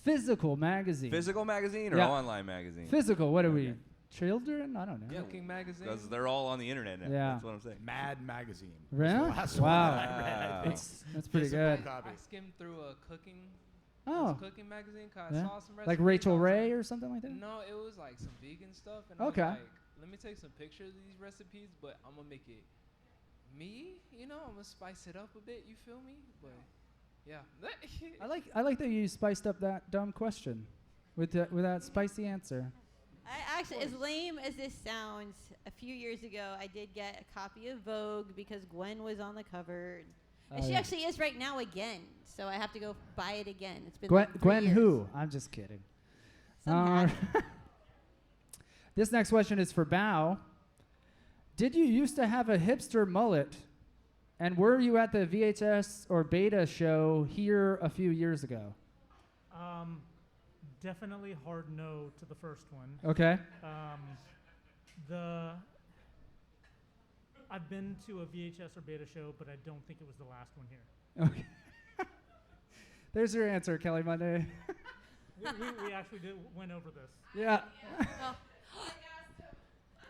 Physical magazine. Physical magazine or Yeah. online magazine? Physical. What are we? Children? I don't know. Yeah, Cooking magazine. because they're all on the internet now. Yeah. That's what I'm saying. Mad Magazine. was Really? the last one Wow. that I read, I think. That's pretty Physical good. copy. I skimmed through a cooking. Oh. Cooking magazine. 'Cause Yeah. I saw some recipes. Like Rachel I was Ray or something like that? No, it was like some vegan stuff, and Okay. I was like, let me take some pictures of these recipes, but I'm gonna make it me. You know, I'm gonna spice it up a bit. You feel me? But yeah. I like that you spiced up that dumb question with that spicy answer. I actually, as lame as this sounds, a few years ago, I did get a copy of Vogue because Gwen was on the cover. And she yeah. actually is right now again, so I have to go buy it again. It's been Gwen, like 3 Gwen years. who? I'm just kidding. Some This next question is for Bao. Did you used to have a hipster mullet, and were you at the VHS or beta show here a few years ago? Definitely hard no to the first one. Okay. I've been to a VHS or beta show, but I don't think it was the last one here. Okay. There's your answer, Kelly Monday. we actually went over this. Yeah.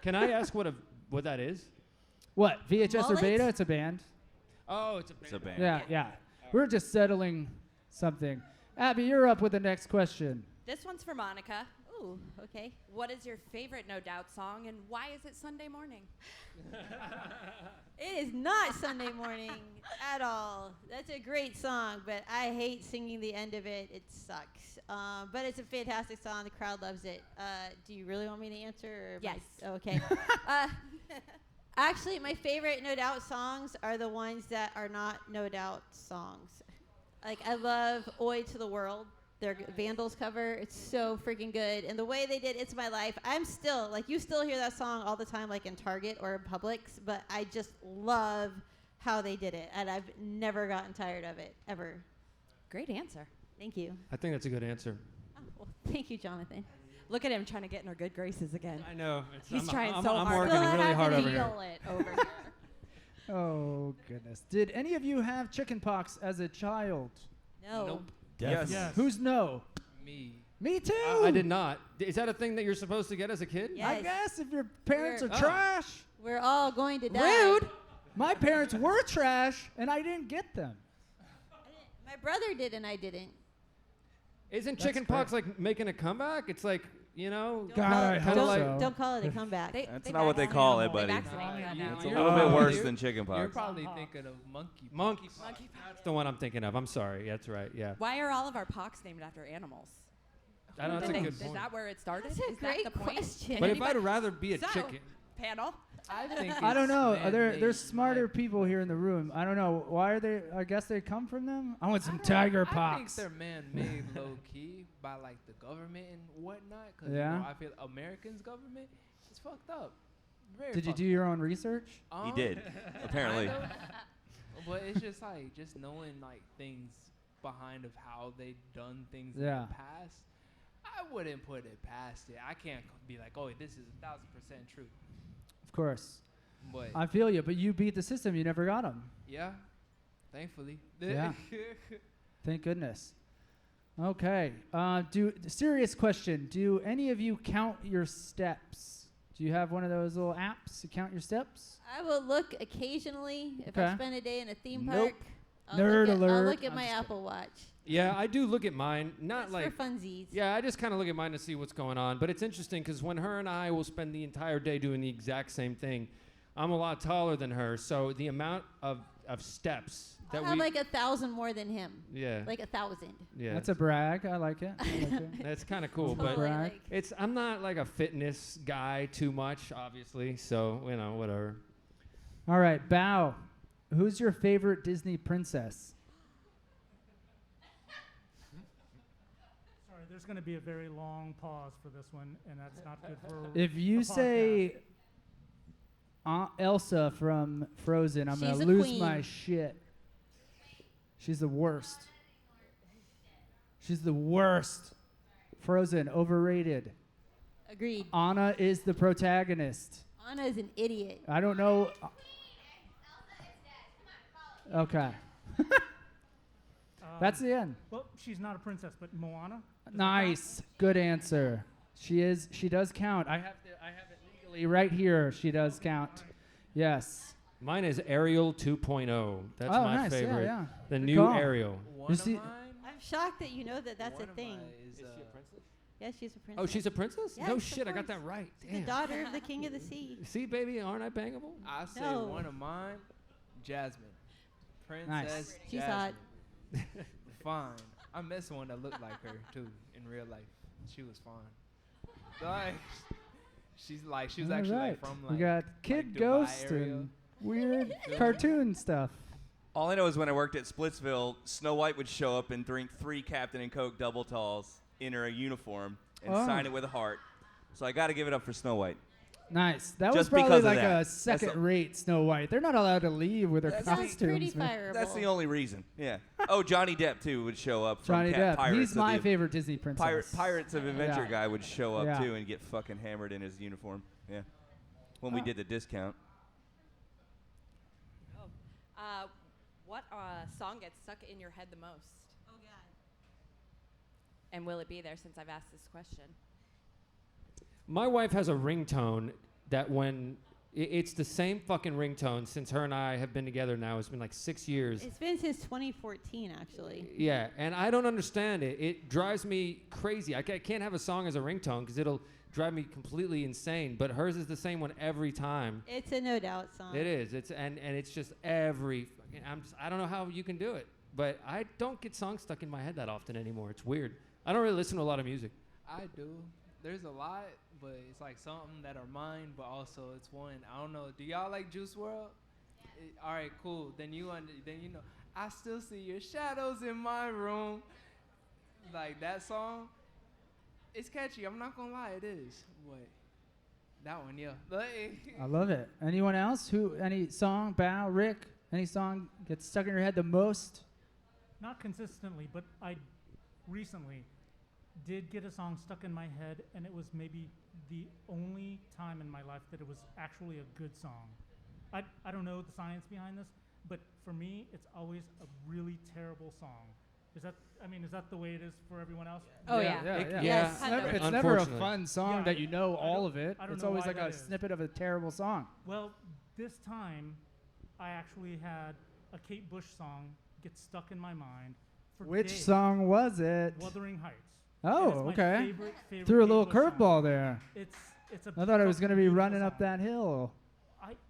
Can I ask what that is? What? VHS or Mullet? beta? It's a band. Oh, it's a It's a band. Yeah. We're just settling something. Abby, you're up with the next question. This one's for Monica. Ooh, okay. What is your favorite No Doubt song, and why is it Sunday morning? It is not Sunday morning at all. That's a great song, but I hate singing the end of it. It sucks. But it's a fantastic song. The crowd loves it. Do you really want me to answer? Or Yes. Okay. Actually, my favorite No Doubt songs are the ones that are not No Doubt songs. Like, I love Oi to the World. Their Vandals cover, it's so freaking good. And the way they did It's My Life, I'm still, like, you still hear that song all the time, like in Target or in Publix, but I just love how they did it. And I've never gotten tired of it, ever. Great answer. Thank you. I think that's a good answer. Oh, well, thank you, Jonathan. Look at him trying to get in her good graces again. I know. He's trying I'm, so I'm hard. working Still really hard over here. feel it over here. Oh, goodness. Did any of you have chickenpox as a child? No. Nope. Yes. Yes. Who's no? Me. Me too. I did not. Is that a thing that you're supposed to get as a kid? Yeah. I Yes. guess if your parents We're- are trash. We're all going to die. Rude. My parents were trash, and I didn't get them. My brother did, and I didn't. Isn't That's chickenpox like making a comeback? It's like, you know, God, I kinda hope don't, like so. don't call it a comeback. That's not what they call it, buddy. They vaccinate that now. It's a You're- little bit worse you're- than chickenpox. You're probably thinking of monkey. monkeypox. That's the one I'm thinking of. I'm sorry. That's right. Yeah. Why are all of our pox named after animals? I know, that's a Is good is point. that where it started? That's a is great that the point? question. Can But if anybody- I'd rather be a So- chicken, panel. I think I don't it's know. man-made, There's in smarter my people here in the room. I don't know. Why are they? I guess they come from them. I want some I don't- Tiger I think Pops. they're man-made low key by like the government and whatnot. Cause Yeah? you know, I feel Americans' government is fucked up. Very Did you fucked do your own research? He did, apparently. kind of. But it's just like just knowing like things behind of how they done things in Yeah. the past. I wouldn't put it past it. I can't be like, oh, this is 1,000% true. Of course. But I feel you, but you beat the system. You never got them. yeah, thankfully. Yeah. Thank goodness. Okay. Serious question. Do any of you count your steps? Do you have one of those little apps to count your steps? I will look occasionally if Okay. I spend a day in a theme Nope. park. Nerd I'll alert. look at I'm my just Apple Watch. Yeah, I do look at mine. Not Just like for funsies. Yeah, I just kind of look at mine to see what's going on. But it's interesting because when her and I will spend the entire day doing the exact same thing, I'm a lot taller than her, so the amount of steps that I'll have like 1,000 more than him. yeah, Like 1,000. yeah, That's a brag. I like it. I like it. that's kind of cool. Totally. But Brag. like, it's I'm not like a fitness guy too much, obviously. So whatever. All right, Bao. Who's your favorite Disney princess? Sorry, there's going to be a very long pause for this one, and that's not good for. If you a say Elsa from Frozen, I'm She's gonna a lose queen. my shit. She's the worst. She's the worst. Frozen, overrated. agreed. Anna is the protagonist. Anna is an idiot. I don't know. Okay. That's the end. Well, she's not a princess, but Moana. Does that count? Nice. Good answer. She is. She does count. I have it legally right here. She does count. Yes. Mine is Ariel 2.0. That's Oh, my nice. Yeah, favorite. yeah. The Good new call. Ariel. One You of see- mine. I'm shocked that you know that that's one a of thing. mine is, Yes, she's a princess. Oh, she's a princess? Yes, No of shit, I got course. that right. The Damn. daughter of the king of the sea. See, baby, aren't I bangable? I say No. one of mine, Jasmine. Princess She's hot. Jasmine. Fine. I met someone that looked like her too in real life. She was fine. Like, she was All actually right. like from We like got Kid Dubai Ghost area. and weird cartoon stuff. All I know is when I worked at Splitsville, Snow White would show up and drink 3 Captain and Coke double talls in her uniform and Oh. sign it with a heart. So I got to give it up for Snow White. Nice. That was Just probably because of like that. a That's second-rate Snow White. They're not allowed to leave with their That's Sounds pretty costumes. man. fireable. That's the only reason. Yeah. Oh, Johnny Depp too would show up. From Johnny Depp. Pirates He's of my the favorite Disney princess. Pirates of Adventure Yeah. guy would show up Yeah. too and get fucking hammered in his uniform. Yeah. When we Oh. did the discount. What song gets stuck in your head the most? Oh, God. And will it be there since I've asked this question? My wife has a ringtone that when it's the same fucking ringtone since her and I have been together now. It's been like 6 years. It's been since 2014, actually. Yeah, and I don't understand it. It drives me crazy. I can't have a song as a ringtone because it'll drive me completely insane. But hers is the same one every time. It's a No Doubt song. It is. It's and it's just every. Fucking, I don't know how you can do it, but I don't get songs stuck in my head that often anymore. It's weird. I don't really listen to a lot of music. I do. There's a lot, but it's like something that are mine, but also it's one. I don't know. Do y'all like Juice WRLD? All right, cool. Then you know. I still see your shadows in my room. Like that song. It's catchy. I'm not gonna lie, it is. But that one, yeah. I love it. Anyone else? Any song? Bao, Rick? Any song gets stuck in your head the most? Not consistently, but I recently did get a song stuck in my head, and it was maybe the only time in my life that it was actually a good song. I don't know the science behind this, but for me, it's always a really terrible song. Is that the way it is for everyone else? Oh, yeah. Yeah. Yeah, It's never, it's never a unfortunately. fun song Yeah, that you know all of it. I don't It's know always why like a that is. snippet of a terrible song. Well, this time, I actually had a Kate Bush song get stuck in my mind for Which days. song was it? Wuthering Heights. Oh, It is my okay. favorite Threw a Kate little Bush song. curveball there. It's a I thought I was fucking going to be beautiful running up song. that hill.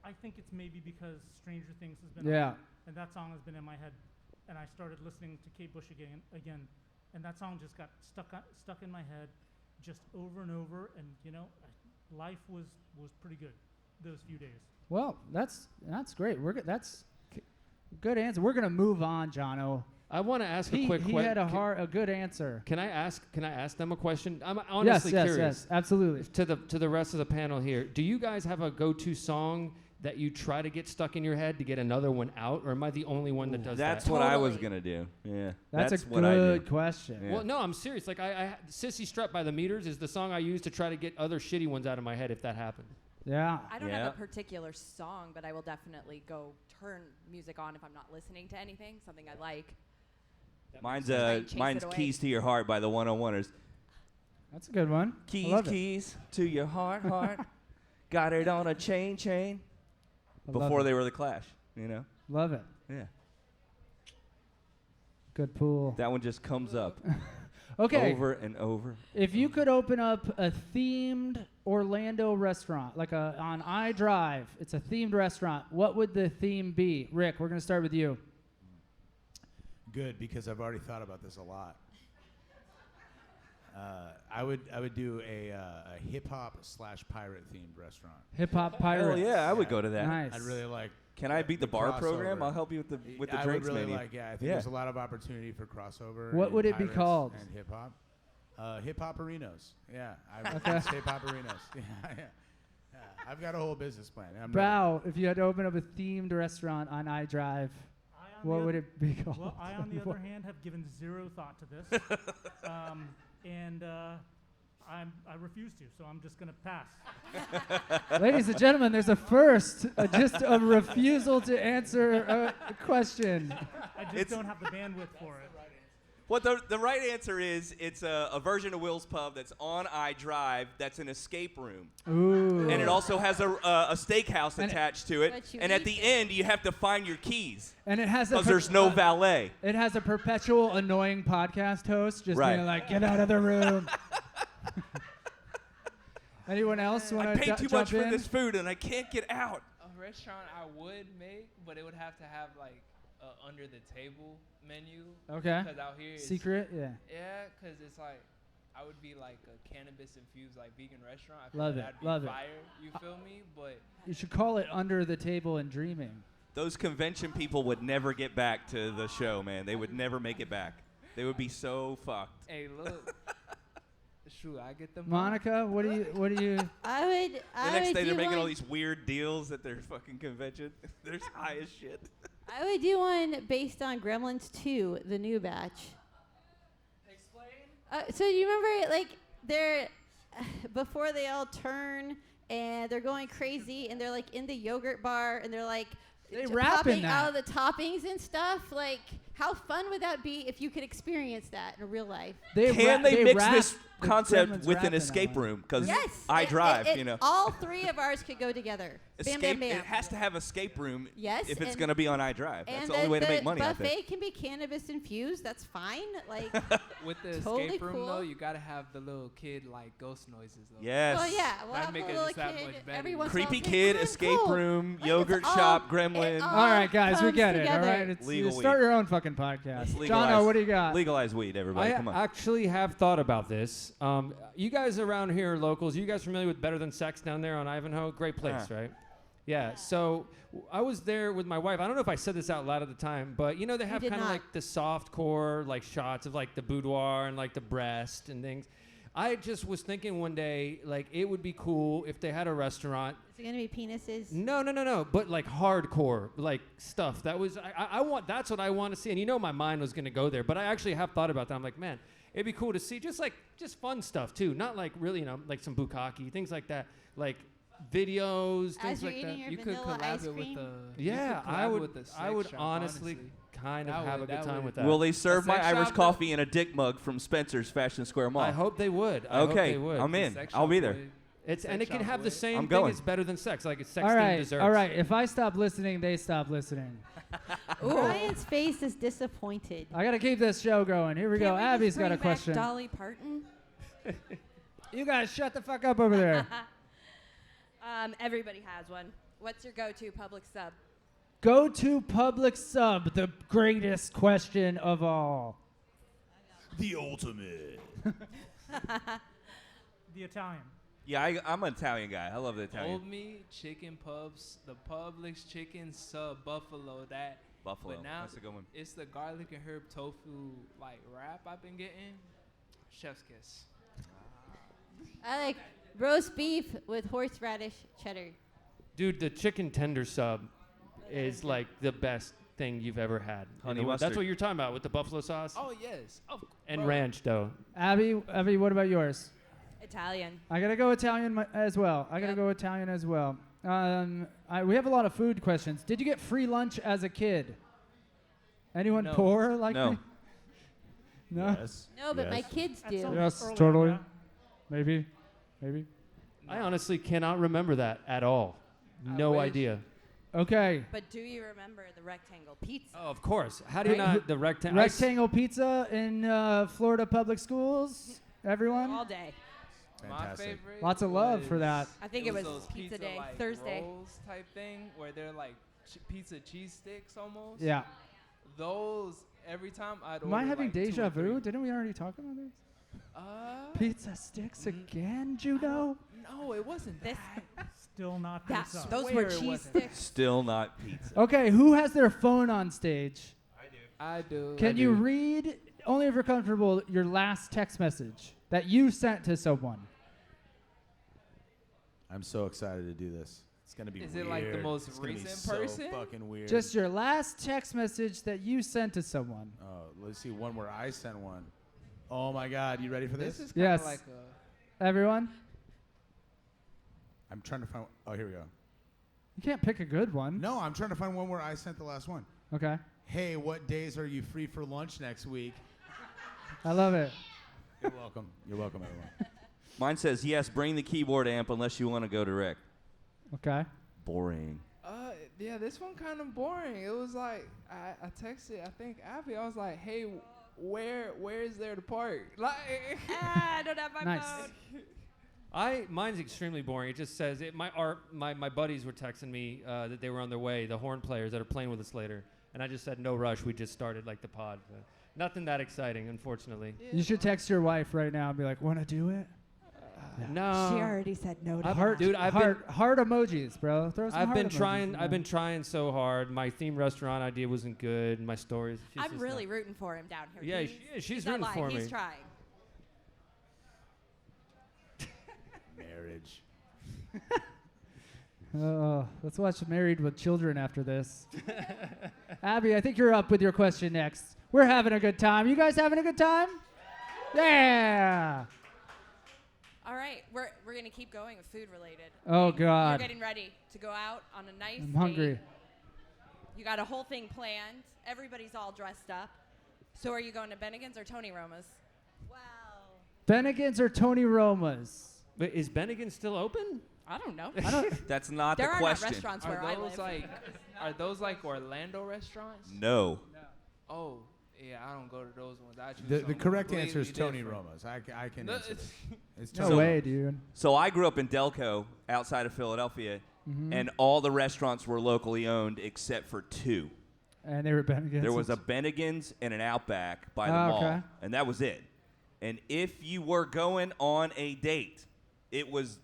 I think it's maybe because Stranger Things has been Yeah. on, and that song has been in my head, and I started listening to Kate Bush again, and that song just got stuck in my head, just over and over, and life was pretty good. those few days. Well, that's great. That's good answer. We're gonna move on, Jono. I want to ask a quick He question. had a good answer. Can I ask them a question? I'm honestly curious. Yes, absolutely. To the rest of the panel here, do you guys have a go-to song that you try to get stuck in your head to get another one out, or am I the only one that does that? That's what I was gonna do. Yeah, that's a what I do. good question. Yeah. Well, no, I'm serious. Like, I Sissy Strut by the Meters is the song I use to try to get other shitty ones out of my head if that happened. Yeah. I don't Yeah. have a particular song, but I will definitely go turn music on if I'm not listening to anything, something I like. Mine's Try and chase mine's it away. Keys to Your Heart by the 101ers. That's a good one. I Keys, love it. keys to your heart, heart. Got it on a chain, chain. I love Before it. they were the Clash, you know. Love it. Yeah. Good pool. That one just comes up Okay. over and over. If you could open up a themed Orlando restaurant, like on iDrive, it's a themed restaurant, what would the theme be? Rick, we're going to start with you. Good, because I've already thought about this a lot. I would do a hip hop / pirate themed restaurant. Hip hop Hell pirates. yeah, I would go to that. Nice. I'd really like. Can I beat the bar program? crossover. I'll help you with the I drinks would really menu. like. Yeah, I think there's a lot of opportunity for crossover. What in would it be pirates called? And hip hop. Hip hoperinos. Yeah, I Okay. hip hoperinos. Yeah. I've got a whole business plan. I'm ready. Bao, if you had to open up a themed restaurant on iDrive, what would it be called? Well, I, on the other hand, have given zero thought to this, and I refuse to, so I'm just going to pass. Ladies and gentlemen, there's a first, just a refusal to answer a question. I just don't have the bandwidth for it. What the right answer is, it's a version of Will's Pub that's on iDrive that's an escape room. Ooh. And it also has a steakhouse And attached to it. But you And at eat the it. end, you have to find your keys And it has a because there's no valet. It has a perpetual annoying podcast host just Right. being like, get out of the room. Anyone else want I to paid too jump much for in? this food and I can't get out. A restaurant I would make, but it would have to have like a under the table menu. Okay. Because out here, it's, Secret, yeah. yeah, because it's like I would be like a cannabis infused like vegan restaurant. I feel Love like it, that'd be love it. fire, you feel me? But You should call it Under the Table and Dreaming. Those convention people would never get back to the show, man. They would never make it back. They would be so fucked. hey, look, shoot, I get them. Monica, what do you? I would. The I next would day, they're do making all one- these weird deals at their fucking convention. They're high as shit. I would do one based on Gremlins 2, the new batch. Explain. So you remember, like, they're before they all turn and they're going crazy and they're like in the yogurt bar and they're like They rap in popping that. out of the toppings and stuff. Like, how fun would that be if you could experience that in real life? Can they mix rap- this the concept Gremlins with rap an in that escape one. room? Because Yes, I it- drive, it- you know. All three of ours could go together. Bam, bam, bam. It has to have escape room Yes, if it's and- going to be on iDrive. That's And the only way to make money, I buffet think. can be cannabis infused. That's fine. Like, With the Totally escape room cool. though, you gotta have the little kid like ghost noises though. Yes. well, yeah. Well, That'd have make a it little just that kid much better. every once in a while Creepy say, kid, "I'm escape cool." room, Like, it's yogurt all- shop, it gremlin. All right, guys, we comes get it. All together. right, it's, Legal you start weed. your own fucking podcast. Let's Jono, legalize- what do you got? Legalize weed, everybody. I Come on. actually have thought about this. You guys around here are locals. You guys familiar with Better Than Sex down there on Ivanhoe? Great place, right? Yeah. So I was there with my wife. I don't know if I said this out loud at the time, but you know they have did kind of not. like the soft core like shots of like the boudoir and like the breast and things. I just was thinking one day like it would be cool if they had a restaurant. Is it gonna be penises? No. But like hardcore, like stuff. That was I want. That's what I want to see. And you know, my mind was gonna go there. But I actually have thought about that. I'm like, man, it'd be cool to see just fun stuff too. Not like really, like some bukkake, things like that. Like videos, As things you're like eating that. your You could vanilla collab ice it with cream? the. Yeah, I would honestly kind of That have would- a good that time would- with that. Will they serve my sex Irish shop coffee in a dick mug from Spencer's Fashion Square Mall? I hope they would. I hope Okay, they would. I'm in. I'll be there. It's and it sex can shop have the would. same I'm thing going. as Better Than Sex, like it's sex All themed right, desserts. all right. If I stop listening, they stop listening. Ryan's face is disappointed. I gotta keep this show going. Here we go. Can't we Abby's just got a bring back question. Dolly Parton. You guys, shut the fuck up over there. Everybody has one. What's your go-to public sub? Go to public sub, the greatest question of all. The ultimate. The Italian. Yeah, I'm an Italian guy. I love the Italian. Old meat, chicken pubs, the Publix chicken sub buffalo. That Buffalo. But now That's a good one. it's the garlic and herb tofu like wrap I've been getting. Chef's kiss. I like roast beef with horseradish cheddar. Dude, the chicken tender sub is like the best thing you've ever had. Honey That's mustard. what you're talking about with the buffalo sauce Oh yes. Oh, and bro. ranch dough. Abby, what about yours? Italian. I gotta go Italian as well. I gotta go Italian as well. We have a lot of food questions. Did you get free lunch as a kid? Anyone No. poor like No. me? No. Yes. No, but my Yes. kids At do. some Yes, early totally. on, Maybe. I honestly cannot remember that at all. No wish. idea. Okay. But do you remember the rectangle pizza? Oh, of course. How do you Right. not the rectangle? Rectangle pizza in Florida public schools. Everyone. All day. My Fantastic. favorite. Lots of love for was- that. I think it was those pizza day, like Thursday. rolls type thing where they're like pizza cheese sticks almost. Yeah. Those every time I'd Am I order, having like, 2 or deja 3. vu? Didn't we already talk about this? Pizza sticks Mm. again, Juno? No, it wasn't This- that. Still not That, pizza. those Swear were it cheese wasn't. sticks. Still not pizza. Okay, who has their phone on stage? I do. Can you read, only if you're comfortable, your last text message that you sent to someone? I'm so excited to do this. It's gonna be Is weird. it like the most It's gonna be recent so person? fucking weird. Just your last text message that you sent to someone. Oh, let's see one where I sent one. Oh my God, you ready for this? This is kind of Yes. like a. Everyone? I'm trying to find. Oh, here we go. You can't pick a good one. No, I'm trying to find one where I sent the last one. Okay. Hey, what days are you free for lunch next week? I love it. You're welcome. You're welcome, everyone. Mine says, yes, bring the keyboard amp unless you want to go direct. Okay. Boring. Yeah, this one kind of boring. It was like I texted I think Abby. I was like, hey, where is there to park? Like. I don't have my Nice. phone. Mine's extremely boring. It just says my buddies were texting me that they were on their way, the horn players that are playing with us later, and I just said no rush. We just started like the pod. But nothing that exciting, unfortunately. You should text your wife right now and be like, "Want to do it?" No. She already said no to Heart, that. Dude, heart emojis, bro. Throw some I've heart been emojis trying. in I've there. been trying so hard. My theme restaurant idea wasn't good. My stories. she's I'm just really not- rooting for him down here. Yeah, He's- she's he's not rooting lying. for He's me. trying. Marriage. Let's watch Married with Children after this. Abby, I think you're up with your question next. We're having a good time. You guys having a good time? Yeah. All right, we're gonna keep going with food related. Oh, Okay, God. You're getting ready to go out on a nice I'm date. hungry. You got a whole thing planned. Everybody's all dressed up. So are you going to Bennigan's or Tony Roma's? Wow. Bennigan's or Tony Roma's? Wait, is Bennigan still open? I don't know. That's not There the are question. not restaurants where I live. Are those like Orlando restaurants? No. Oh, yeah, I don't go to those ones. I choose The something correct answer is completely Tony different. Roma's. I can No, answer this. It's No Tony. way, dude. So I grew up in Delco, outside of Philadelphia, Mm-hmm. and all the restaurants were locally owned except for 2. And they were Bennigan's. There was a Bennigan's and an Outback by the Oh, mall, okay. and that was it. And if you were going on a date, it was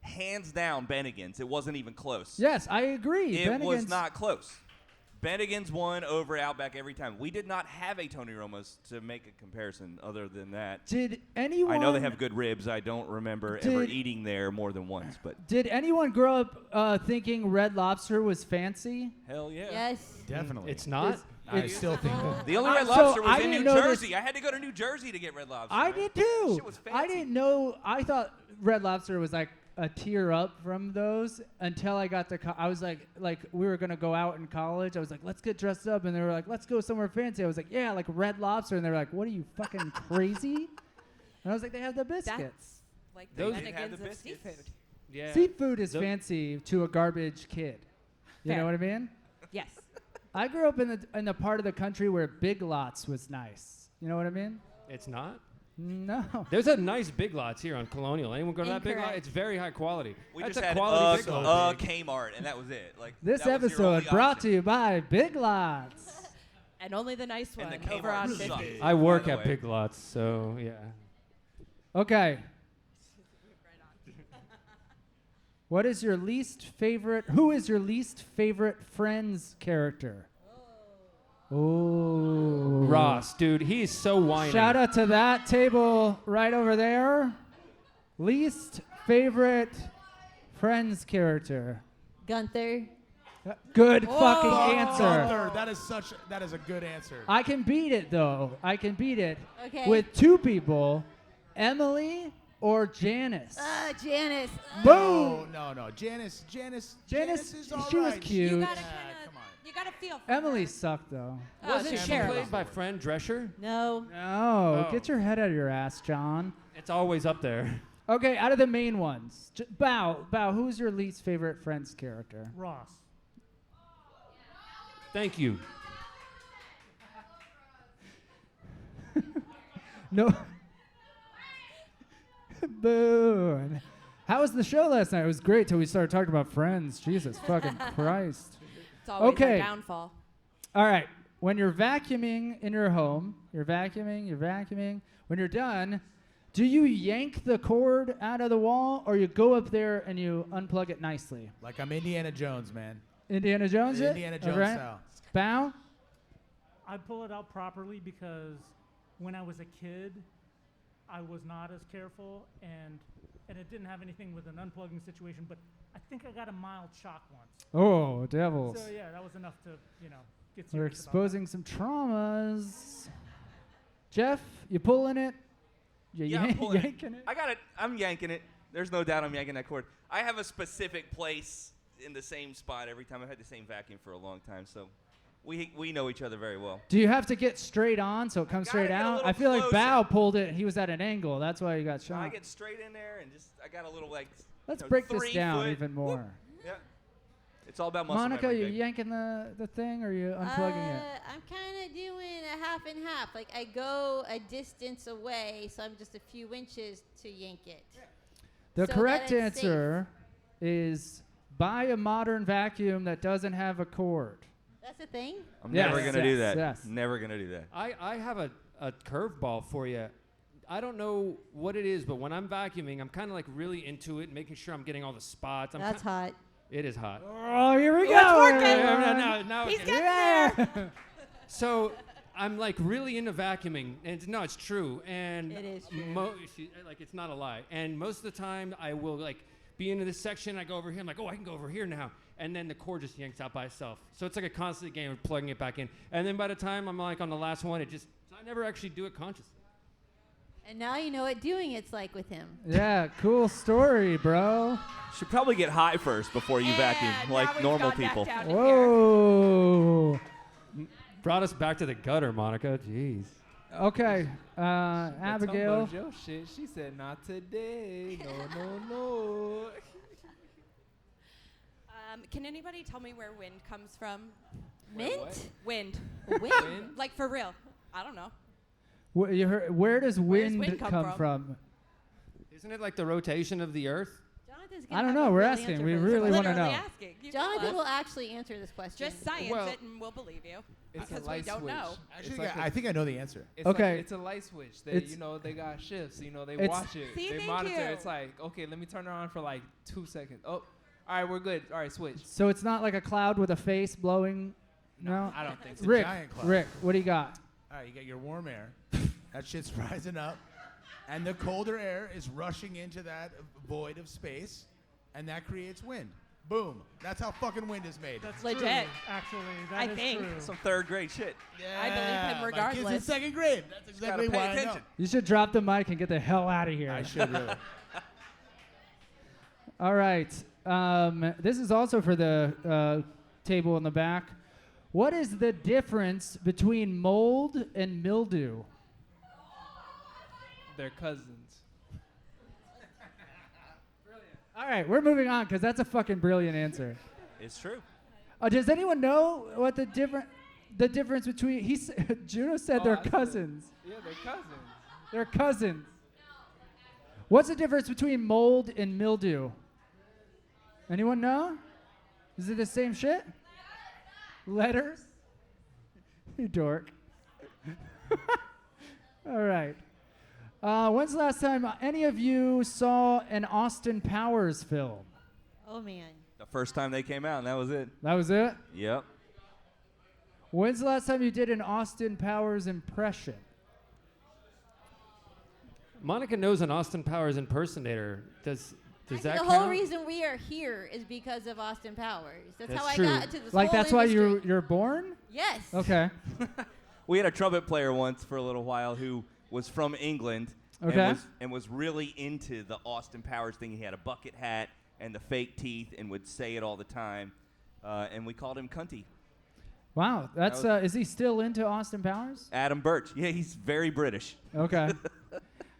hands down Bennigan's. It wasn't even close. Yes, I agree. It was Bennigan's- not close. Bennigan's won over Outback every time. We did not have a Tony Roma's to make a comparison other than that. Did anyone? I know they have good ribs. I don't remember ever Did- eating there more than once, but Did anyone grow up thinking Red Lobster was fancy? hell yeah. Yes. Definitely. It's not. I still think that. The only Red So Lobster was I in didn't New know this- Jersey. I had to go to New Jersey to get Red Lobster. I man. did too. Shit was I fancy. didn't know. I thought Red Lobster was like a tier up from those until I got to. I was like we were gonna go out in college. I was like, let's get dressed up, and they were like, let's go somewhere fancy. I was like, yeah, like Red Lobster, and they were like, what are you fucking crazy? And I was like, they have the biscuits. That's like the Those- They had the Bennigan's of biscuits. seafood. Yeah. Seafood is The- fancy to a garbage kid. You Fair. know what I mean? Yes. I grew up in the part of the country where Big Lots was nice. You know what I mean? It's not. No. There's a nice Big Lots here on Colonial. Anyone go to that Big Lot? Incorrect. It's very high quality. We That's just a had quality Big Lot. Kmart, and that was it. Like This that was your episode only brought option. to you by Big Lots. And only the nice And one the over Kmart on sucked. 50. I work By the at way. Big Lots, so yeah. Okay. What is your least favorite? Who is your least favorite Friends character? Oh, Ross, dude, he's so whiny. Shout out to that table right over there. Least favorite Friends character. Gunther. Good fucking answer. Gunther, that is a good answer. I can beat it though. I can beat it Okay. with two people, Emily or Janice. Janice. Boom. No. Janice is she was alright. cute. You gotta come on. you gotta feel. For Emily her. sucked though. Wasn't she's she terrible. played by Fran Drescher? No. No, Oh. get your head out of your ass, John. It's always up there. Okay, out of the main ones, Bao, who's your least favorite Friends character? Ross. Thank you. No. Boo. How was the show last night? It was great till we started talking about Friends. Jesus fucking Christ. It's always Okay. our downfall. All right. When you're vacuuming in your home, you're vacuuming. When you're done, do you yank the cord out of the wall or you go up there and you unplug it nicely? Like I'm Indiana Jones, man. Indiana Jones it? Indiana Jones All right. style. Bao? I pull it out properly because when I was a kid, I was not as careful, and it didn't have anything with an unplugging situation, but I think I got a mild shock once. Oh, devils. So yeah, that was enough to, get serious We're about exposing some traumas. Jeff, you pulling it? You Yeah, I'm pulling it. yanking it? I got it. I'm yanking it. There's no doubt I'm yanking that cord. I have a specific place in the same spot every time. I've had the same vacuum for a long time, so we know each other very well. Do you have to get straight on so it comes gotta straight get a out? little I feel like closer. Bao pulled it. He was at an angle. That's why you got So shot. I get straight in there and I got a little Let's break this 3 down foot. even more. Yeah. It's all about muscle Monica, memory, you baby. yanking the thing or are you unplugging it? I'm kind of doing a half and half. Like I go a distance away, so I'm just a few inches to yank it. The so correct that it's answer is buy a modern vacuum that doesn't have a cord. That's a thing. I'm Yes, never going to do yes, that. yes. Never going to do that. I have a curveball for you. I don't know what it is, but when I'm vacuuming, I'm kind of like really into it, making sure I'm getting all the spots. That's hot. It is hot. Oh, here we go. It's working. No, He's it's- getting there. So I'm like really into vacuuming, and it's true. And It is true. It's not a lie. And most of the time, I will like be into this section. I go over here. I'm like, oh, I can go over here now. And then the cord just yanks out by itself. So it's like a constant game of plugging it back in. And then by the time I'm like on the last one, so I never actually do it consciously. And now you know what doing it's like with him. Yeah, cool story, bro. Should probably get high first before you vacuum, Now like we've normal gone back people. down to here. Whoa. Brought us back to the gutter, Monica. Jeez. Okay, That Abigail. Tumbo Joe shit. She said, "Not today. No." Can anybody tell me where wind comes from? Mint? Wind. Wind? Like for real. I don't know. Where does wind, wind come come from? Isn't it like the rotation of the Earth? Jonathan's I gonna don't have know. a We're real asking. answer We for this really want to Literally know. asking. You tell Jonathan us. will actually answer this question. Just science Well- it and we'll believe you. It's Because a we light don't switch. know. Actually, It's like I think I know the answer. It's Okay. Like, it's a light switch. They, It's- they got shifts. They It's- watch it. See, they thank monitor. you. It's like, okay, let me turn it on for like 2 seconds. Oh, all right, we're good. All right, switch. So it's not like a cloud with a face blowing. No. I don't think so. a Rick. giant cloud. Rick, what do you got? All right, you got your warm air. That shit's rising up. And the colder air is rushing into that void of space. And that creates wind. Boom. That's how fucking wind is made. That's Legit. True, actually, I that is think. true. Some third grade shit. I believe him My kid's in regardless. second grade. That's Gotta exactly pay why I know. attention. You should drop the mic and get the hell out of here. I should really. All right. This is also for the table in the back. What is the difference between mold and mildew? They're cousins. All right, we're moving on because that's a fucking brilliant answer. It's true. Does anyone know what the difference between Juno said Oh, they're I said- cousins. Yeah, they're cousins. They're cousins. What's the difference between mold and mildew? Anyone know? Is it the same shit? Letters? You dork. All right. When's the last time any of you saw an Austin Powers film? Oh man. The first time they came out, and that was it. That was it? Yep. When's the last time you did an Austin Powers impression? Monica knows an Austin Powers impersonator. Does Actually, that the count? whole reason we are here is because of Austin Powers. That's how I true. got into this Like whole that's why industry. you're born? Yes. Okay. We had a trumpet player once for a little while who was from England Okay. and was really into the Austin Powers thing. He had a bucket hat and the fake teeth and would say it all the time. And we called him Cunty. Wow. That's is he still into Austin Powers? Adam Birch. Yeah, he's very British. Okay.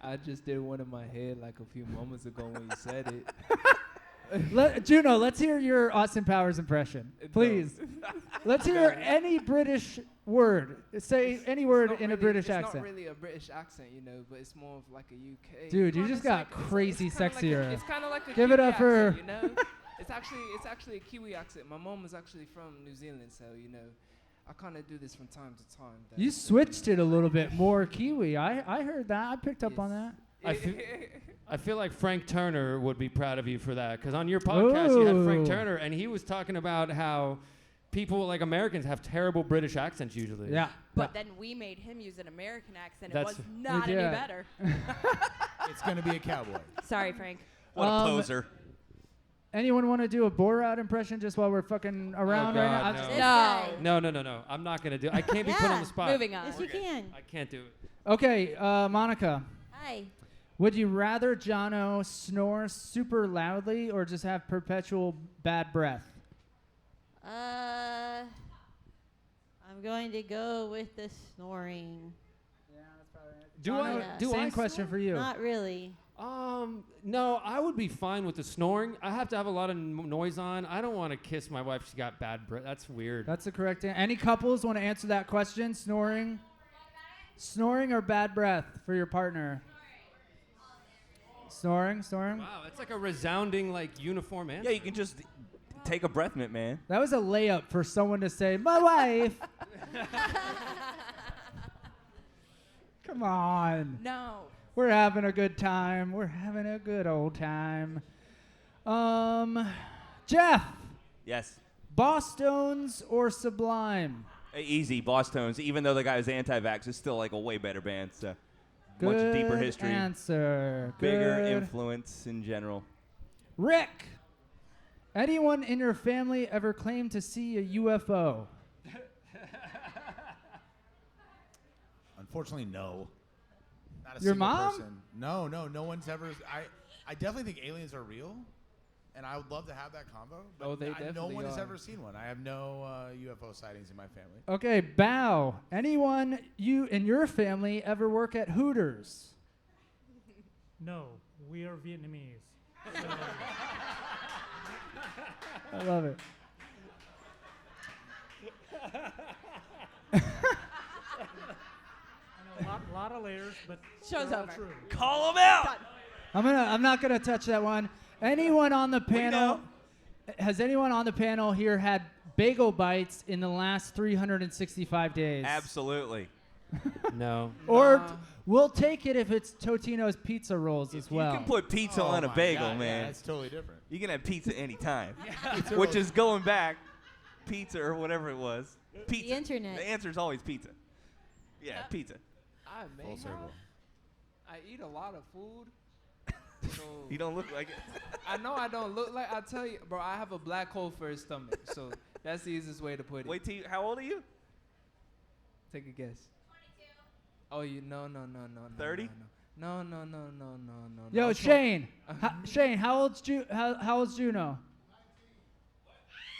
I just did one in my head like a few moments ago when you said it. Juno, let's hear your Austin Powers impression, please. Let's hear any British word. Say any word in a British It's accent. not really a British accent, you know, but it's more of like a UK. Dude, you Kinda just got like- crazy it's kinda sexier. It's kind of like a Give Kiwi it up for- accent, you know? It's actually a Kiwi accent. My mom was actually from New Zealand, so you know, I kind of do this from time to time. You switched it a little bit more Kiwi. I heard that. I picked up on that. I feel like Frank Turner would be proud of you for that, because on your podcast you had Frank Ooh. Turner, and he was talking about how people like Americans have terrible British accents usually. Yeah. But then we made him use an American accent. It That's- was not any did. better. It's going to be a cowboy. Sorry, Frank. What a poser. Anyone want to do a Borat impression just while we're fucking around right now? God, This no. guy. No. I'm not gonna do. I can't be put on the spot. Moving on. Yes, you can. I can't do it. Okay, Monica. Hi. Would you rather Jono snore super loudly or just have perpetual bad breath? I'm going to go with the snoring. Do Jono, I? Do same I question snore? for you. Not really. No, I would be fine with the snoring. I have to have a lot of noise on. I don't want to kiss my wife. She got bad breath. That's weird. That's the correct answer. Any couples want to answer that question? Snoring? Snoring or bad breath for your partner? Snoring? Wow, that's like a resounding, like, uniform answer. Yeah, you can just take a breath mint, man. That was a layup for someone to say, my wife. Come on. No. We're having a good time. We're having a good old time. Jeff, Yes. Boston's or Sublime? Easy, Boss Tones. Even though the guy was anti-vax, is still like a way better band. So much deeper Good history, answer. bigger Good. influence in general. Rick, anyone in your family ever claimed to see a UFO? Unfortunately, no. Not a Your single mom? person. No one's ever. I definitely think aliens are real, and I would love to have that convo. But Oh, they no definitely one has are. ever seen one. I have no UFO sightings in my family. Okay, Bao, anyone you in your family ever work at Hooters? No, we are Vietnamese. So, I love it. I know, lot of layers, but Show's they're all over. true. Call him out. I'm not gonna touch that one. Anyone on the panel? Has anyone on the panel here had bagel bites in the last 365 days? Absolutely. No. Or Nah. we'll take it if it's Totino's pizza rolls as well. You can put pizza on a my bagel, God, man. Yeah, it's totally different. You can have pizza anytime, Pizza which rolls. is going back pizza or whatever it was. Pizza. The internet. The answer is always pizza. Yeah, pizza. I Full may circle. I eat a lot of food. So You don't look like it. I know I don't look like. I tell you, bro. I have a black hole for a stomach, so that's the easiest way to put it. Wait till you, how old are you? Take a guess. 22. Oh, you no. 30? No. Yo, No, Shane. Shane, how old's Juno?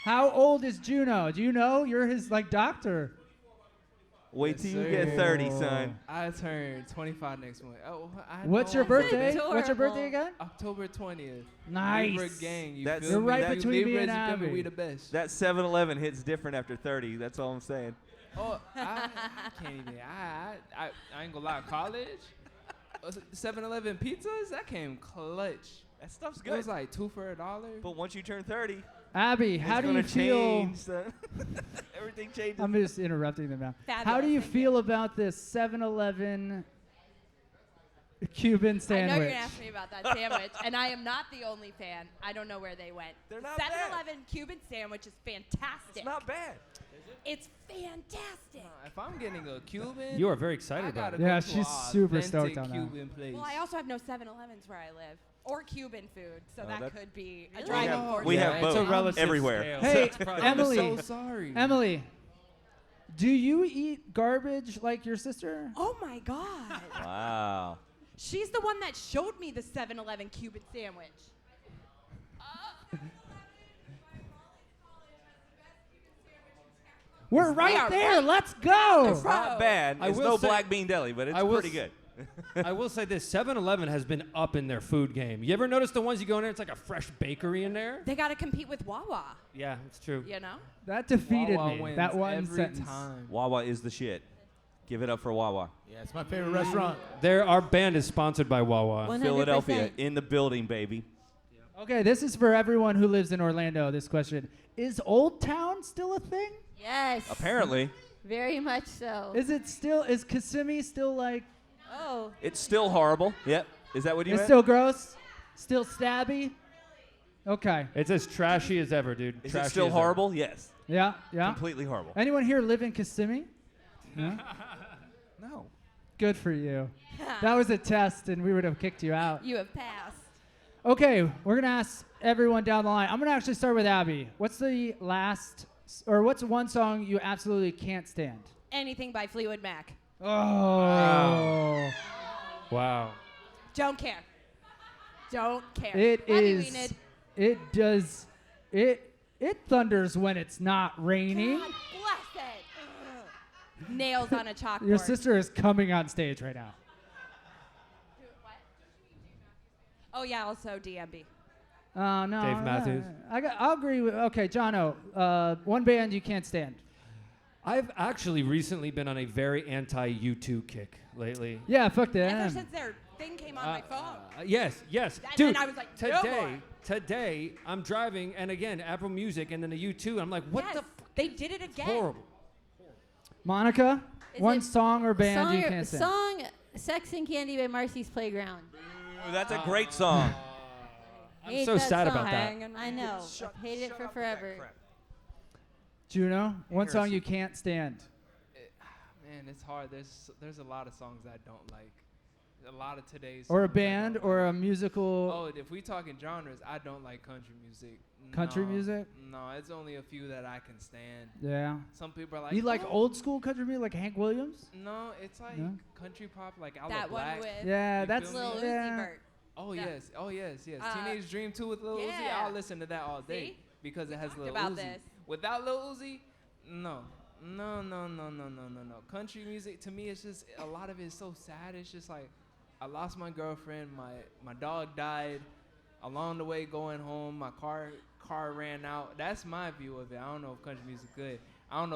How old is Juno? Do you know? You're his like doctor. Wait Yes, till you sir. get 30, son. I turn 25 next month. Oh, I had What's no your idea. birthday? Adorable. What's your birthday again? October 20th. Nice. Libra gang. You That's- feel You're me? right You between me Libras, and you feel me? Abby. We the best. That 7-Eleven hits different after 30. That's all I'm saying. Oh, I can't even. I ain't gonna lie. College, 7-Eleven pizzas that came clutch. That stuff's It good. was like $2 for $1. But once you turn 30, Abby, it's how do gonna you feel? change, son. Everything changes. I'm just interrupting them now. How do Fabulous, you thank feel about this 7-Eleven? Cuban I sandwich. know you're gonna ask me about that sandwich, and I am not the only fan. I don't know where they went. They're not 7-Eleven Cuban sandwich is fantastic. It's not bad. It's fantastic. If I'm getting a Cuban, You are very excited I about gotta it. go Yeah, to she's a super authentic stoked on that. Cuban place. Well, I also have no 7-Elevens where I live, or Cuban food, so that that- could be a Really? driving Oh, force. We have It's a both relative everywhere. scale. Hey, It's probably- Emily. I'm so sorry. Emily, do you eat garbage like your sister? Oh my God. Wow. She's the one that showed me the 7-Eleven Cuban sandwich. We're right there. Let's go. It's not bad. I It's will no say- black bean deli, but it's I will pretty s- good. I will say this: 7-Eleven has been up in their food game. You ever notice the ones you go in there? It's like a fresh bakery in there. They got to compete with Wawa, Yeah, it's true. you know? That defeated Wawa me. wins That one every sentence. time. Wawa is the shit. Give it up for Wawa. Yeah, it's my favorite restaurant. Our band is sponsored by Wawa. 100%. Philadelphia in the building, baby. Okay, this is for everyone who lives in Orlando. This question: is Old Town still a thing? Yes. Apparently, Very much so. Is it still? Is Kissimmee still like? Oh. it's still horrible. Yep. Is that what you It's meant? still gross. Still stabby. Okay. It's as trashy as ever, dude. Is Trashy it still as ever. horrible? Yes. Yeah. Yeah. Completely horrible. Anyone here live in Kissimmee? Yeah? No. Good for you. That was a test, and we would have kicked you out. You have passed. Okay, we're gonna ask everyone down the line. I'm gonna actually start with Abby. What's the last, or what's one song you absolutely can't stand? Anything by Fleetwood Mac. Oh, Wow. Don't care. Don't care. it Love you, is. Enid. It does. It thunders when it's not raining. God bless it. Ugh. Nails on a chalkboard. Your sister is coming on stage right now. Oh yeah, also DMB. No. Dave Matthews. I'll agree with. Okay, Jono. One band you can't stand. I've actually recently been on a very anti-U2 kick lately. Yeah, fuck that. Ever since their thing came on my phone. Yes. And Dude, then I was like, no more. today, I'm driving, and again, Apple Music, and then the U2, I'm like, what Yes, the f? they did it again. Horrible. Monica, Is one it song or band song you or- can't stand. Song Sex and Candy by Marcy's Playground. Ooh, that's a great song. I'm Hate so that sad song. about that. I know. I've hated it for forever. Juno, one song Harrison. you can't stand. Man, it's hard. There's a lot of songs I don't like. A lot of today's. Or a songs I band don't or like. a musical Oh, if we talking genres, I don't like country music. country No, music? No, it's only a few that I can stand. Yeah. Some people are like. You like "Oh." old school country music like Hank Williams? No, it's like No? country pop, like Aloe That Black. one with Yeah, You that's feel Lil me? Uzi yeah. Vert. Oh Yeah. yes, oh yes. Uh, Teenage Dream 2 with Lil Uzi. yeah. I'll listen to that all day See? because it has Talked Lil about Uzi. this. Without Lil Uzi, no. No. Country music to me, it's just a lot of it is so sad. It's just like I lost my girlfriend, my dog died. Along the way going home, my car ran out. That's my view of it. I don't know if country music good. I don't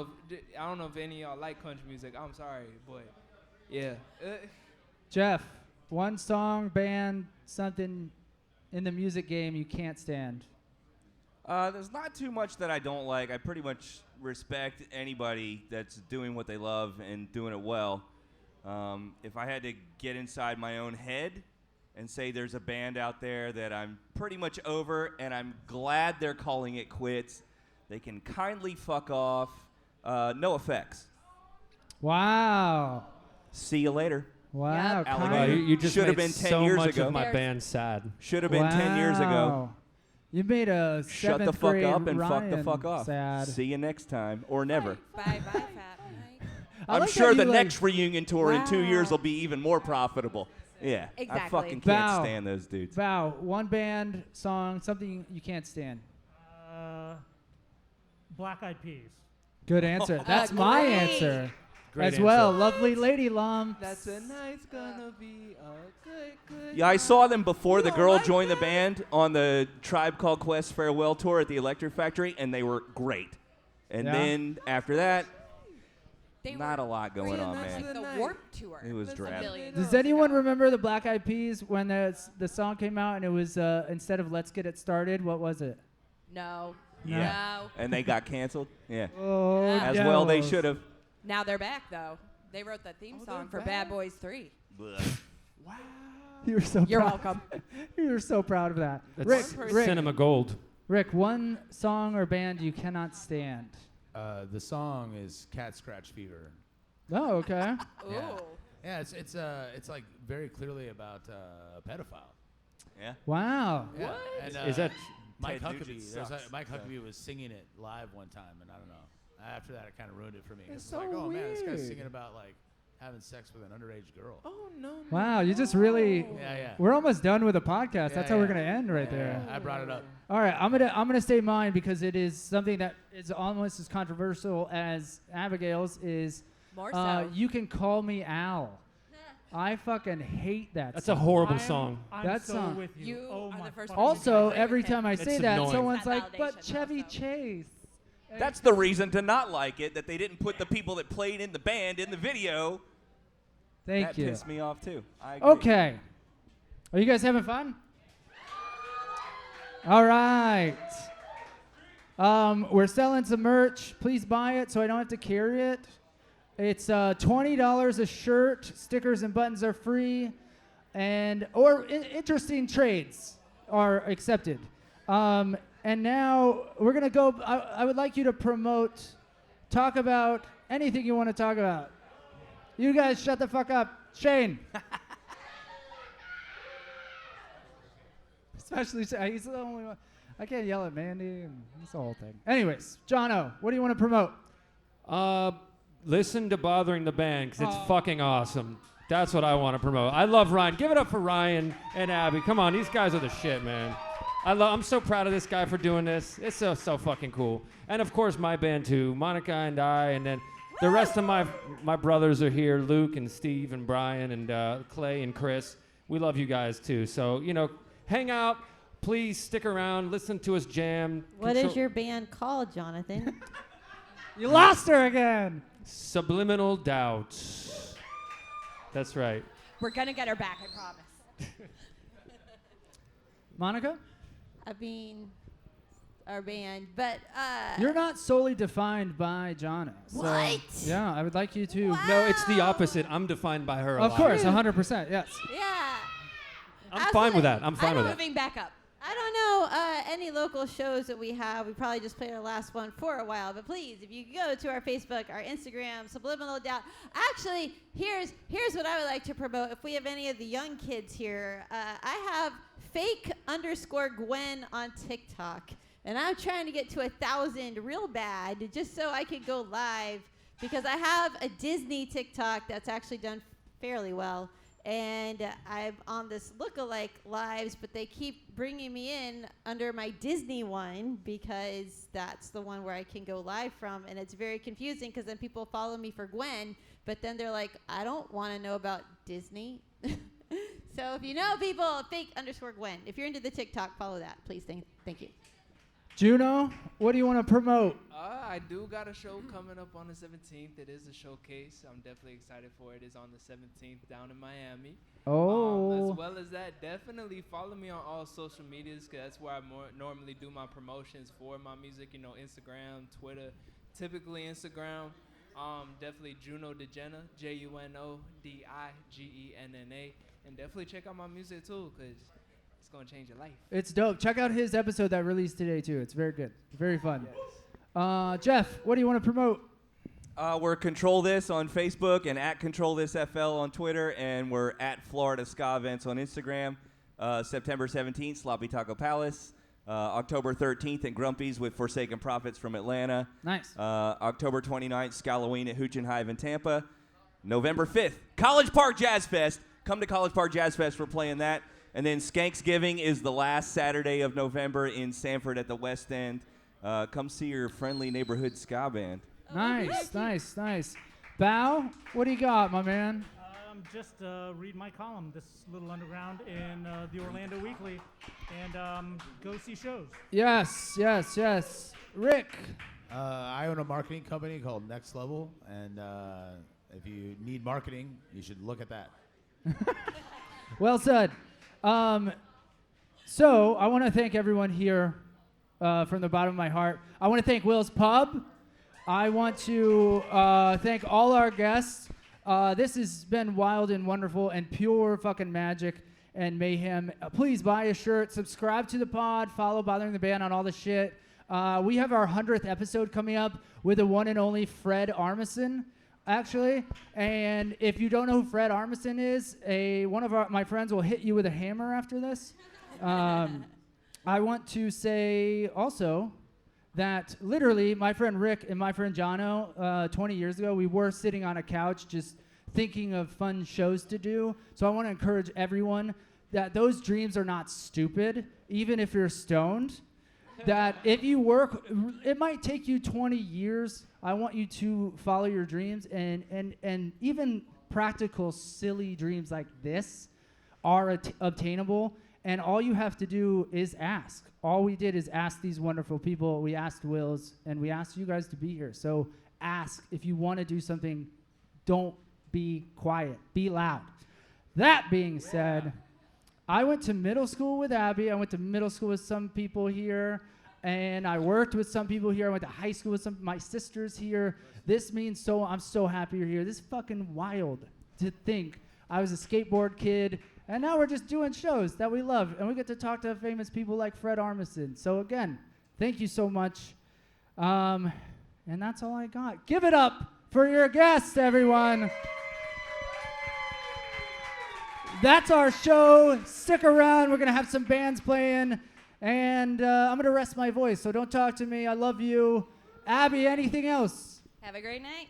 know if any of y'all like country music. I'm sorry, but yeah. Jeff, one song, band, something in the music game you can't stand. There's not too much that I don't like. I pretty much respect anybody that's doing what they love and doing it well. If I had to get inside my own head and say there's a band out there that I'm pretty much over and I'm glad they're calling it quits, they can kindly fuck off. No effects. Wow. See you later. Wow. Yep. Alligator. Wow, kind you just Should've made been 10 so years much ago. of my There's- band sad. Should have been 10 years ago. Wow. You made a Shut the seventh fuck grade up and fuck the Ryan fuck off. Sad. See you next time or never. Bye, Fat Mike. I I'm like sure that the you, next reunion tour in 2 years Wow. will be even more profitable. Yeah, I Exactly. fucking can't Val. stand those dudes. Val, one band, song, something you can't stand. Black Eyed Peas. Good answer. That's my great. answer Great as well. answer. Lovely lady lump. That's a night's gonna be a good. Yeah, I saw them before the You girl like joined the that? band on the Tribe Called Quest farewell tour at the Electric Factory, and they were great. And Yeah. then after that, They not were a lot going on, like man. the Night. Warp Tour. It was a drab. million Does years anyone ago. remember the Black Eyed Peas when the song came out and it was instead of "Let's Get It Started"? What was it? No. Yeah. No. And they got canceled. Yeah, Oh, Yeah. as well they no. should have. Now they're back though. They wrote the theme Oh, song they're for Bad back? Boys 3. Wow. You're so You're proud. welcome. You're so proud of that. That's cinema gold. Rick, one song or band you cannot stand. The song is Cat Scratch Fever. Oh, okay. Yeah. Yeah, it's like very clearly about a pedophile. Yeah. Wow. Yeah. And, Is that Mike Ted Huckabee? Nugent There's sucks, Mike so. Huckabee was singing it live one time, and I don't know. After that, it kind of ruined it for me. It's It's so like, oh man, this guy's weird. singing about like having sex with an underage girl. Oh no. Wow, you just really. Yeah. We're almost done with the podcast. That's Yeah, how we're yeah. gonna end right there. I brought it up. All right, I'm gonna say mine because it is something that is almost as controversial as Abigail's. Is More so. You Can Call Me Al. I fucking hate that. That's a song. horrible song. I'm That so song. with you. You Oh are my the first fucking Also, God. every time I It's say that, annoying. someone's That like, "But validation Chevy also. Chase." That's the reason to not like it, that they didn't put the people that played in the band in the video. Thank that you. pissed me off too. I agree. Okay. Are you guys having fun? All right. We're selling some merch. Please buy it so I don't have to carry it. It's $20 a shirt. Stickers and buttons are free, and interesting trades are accepted. And now we're gonna go. I would like you to talk about anything you want to talk about. You guys shut the fuck up. Shane. Especially, he's the only one. I can't yell at Mandy. And it's the whole thing. Anyways, Jono, what do you want to promote? Listen to Bothering the Band, 'cause it's fucking awesome. That's what I want to promote. I love Ryan. Give it up for Ryan and Abby. Come on, these guys are the shit, man. I'm so proud of this guy for doing this. It's so fucking cool. And of course, my band too, Monica and I, and then the rest of my brothers are here, Luke and Steve and Brian and Clay and Chris. We love you guys too. So, hang out. Please stick around. Listen to us jam. What is your band called, Jonathan? You lost her again. Subliminal Doubt. That's right. We're gonna get her back, I promise. Monica? I mean, our band, but You're not solely defined by Jono. So, What? Yeah, I would like you to. What? No, it's the opposite. I'm defined by her a Of lot. course, 100%. Yes. yeah. I'm fine with that. I'm fine with that. Moving back up. I don't know any local shows that we have. We probably just played our last one for a while. But please, if you go to our Facebook, our Instagram, Subliminal Doubt. Actually, here's what I would like to promote. If we have any of the young kids here, I have fake_Gwen on TikTok. And I'm trying to get to 1,000 real bad just so I could go live. Because I have a Disney TikTok that's actually done fairly well. And I'm on this lookalike lives, but they keep bringing me in under my Disney one because that's the one where I can go live from. And it's very confusing because then people follow me for Gwen, but then they're like, I don't want to know about Disney. So if you know people, fake_Gwen. If you're into the TikTok, follow that. Please, thank you. Juno, what do you want to promote? I do got a show coming up on the 17th. It is a showcase. I'm definitely excited for it. It's on the 17th down in Miami. Oh. As well as that, definitely follow me on all social medias because that's where I normally do my promotions for my music. Instagram, Twitter, typically Instagram. Definitely Juno Di Genna, JUNO DIGENNA. And definitely check out my music too because it's going to change your life. It's dope. Check out his episode that released today, too. It's very good. Very fun. Yes. Jeff, what do you want to promote? We're Control This on Facebook and at Control This FL on Twitter, and we're at Florida Ska Events on Instagram. September 17th, Sloppy Taco Palace. October 13th at Grumpy's with Forsaken Prophets from Atlanta. Nice. October 29th, Scalloween at Hooch and Hive in Tampa. November 5th, College Park Jazz Fest. Come to College Park Jazz Fest. We're playing that. And then Skanksgiving is the last Saturday of November in Sanford at the West End. Come see your friendly neighborhood ska band. Nice. Bao, what do you got, my man? Just read my column, This Little Underground, in the Orlando Weekly, and go see shows. Yes. Rick. I own a marketing company called Next Level, and if you need marketing, you should look at that. Well said. So I want to thank everyone here from the bottom of my heart. I want to thank Will's Pub. I want to thank all our guests. This has been wild and wonderful and pure fucking magic. and mayhem. Please buy a shirt, subscribe to the pod, follow Bothering the Band on all the shit. We have our 100th episode coming up with the one and only Fred Armisen, actually. And if you don't know who Fred Armisen is, one of my friends will hit you with a hammer after this. I want to say also that literally my friend Rick and my friend Jono, 20 years ago, we were sitting on a couch just thinking of fun shows to do. So I want to encourage everyone that those dreams are not stupid, even if you're stoned. That if you work, it might take you 20 years. I want you to follow your dreams, and even practical, silly dreams like this are obtainable. And all you have to do is ask. All we did is ask these wonderful people. We asked Wills, and we asked you guys to be here. So ask if you want to do something. Don't be quiet. Be loud. That being said, I went to middle school with Abby. I went to middle school with some people here, and I worked with some people here. I went to high school with some of my sisters here. This means I'm so happy you're here. This is fucking wild to think I was a skateboard kid, and now we're just doing shows that we love, and we get to talk to famous people like Fred Armisen. So again, thank you so much. And that's all I got. Give it up for your guests, everyone. That's our show. Stick around. We're going to have some bands playing. And I'm going to rest my voice, so don't talk to me. I love you. Abby, anything else? Have a great night.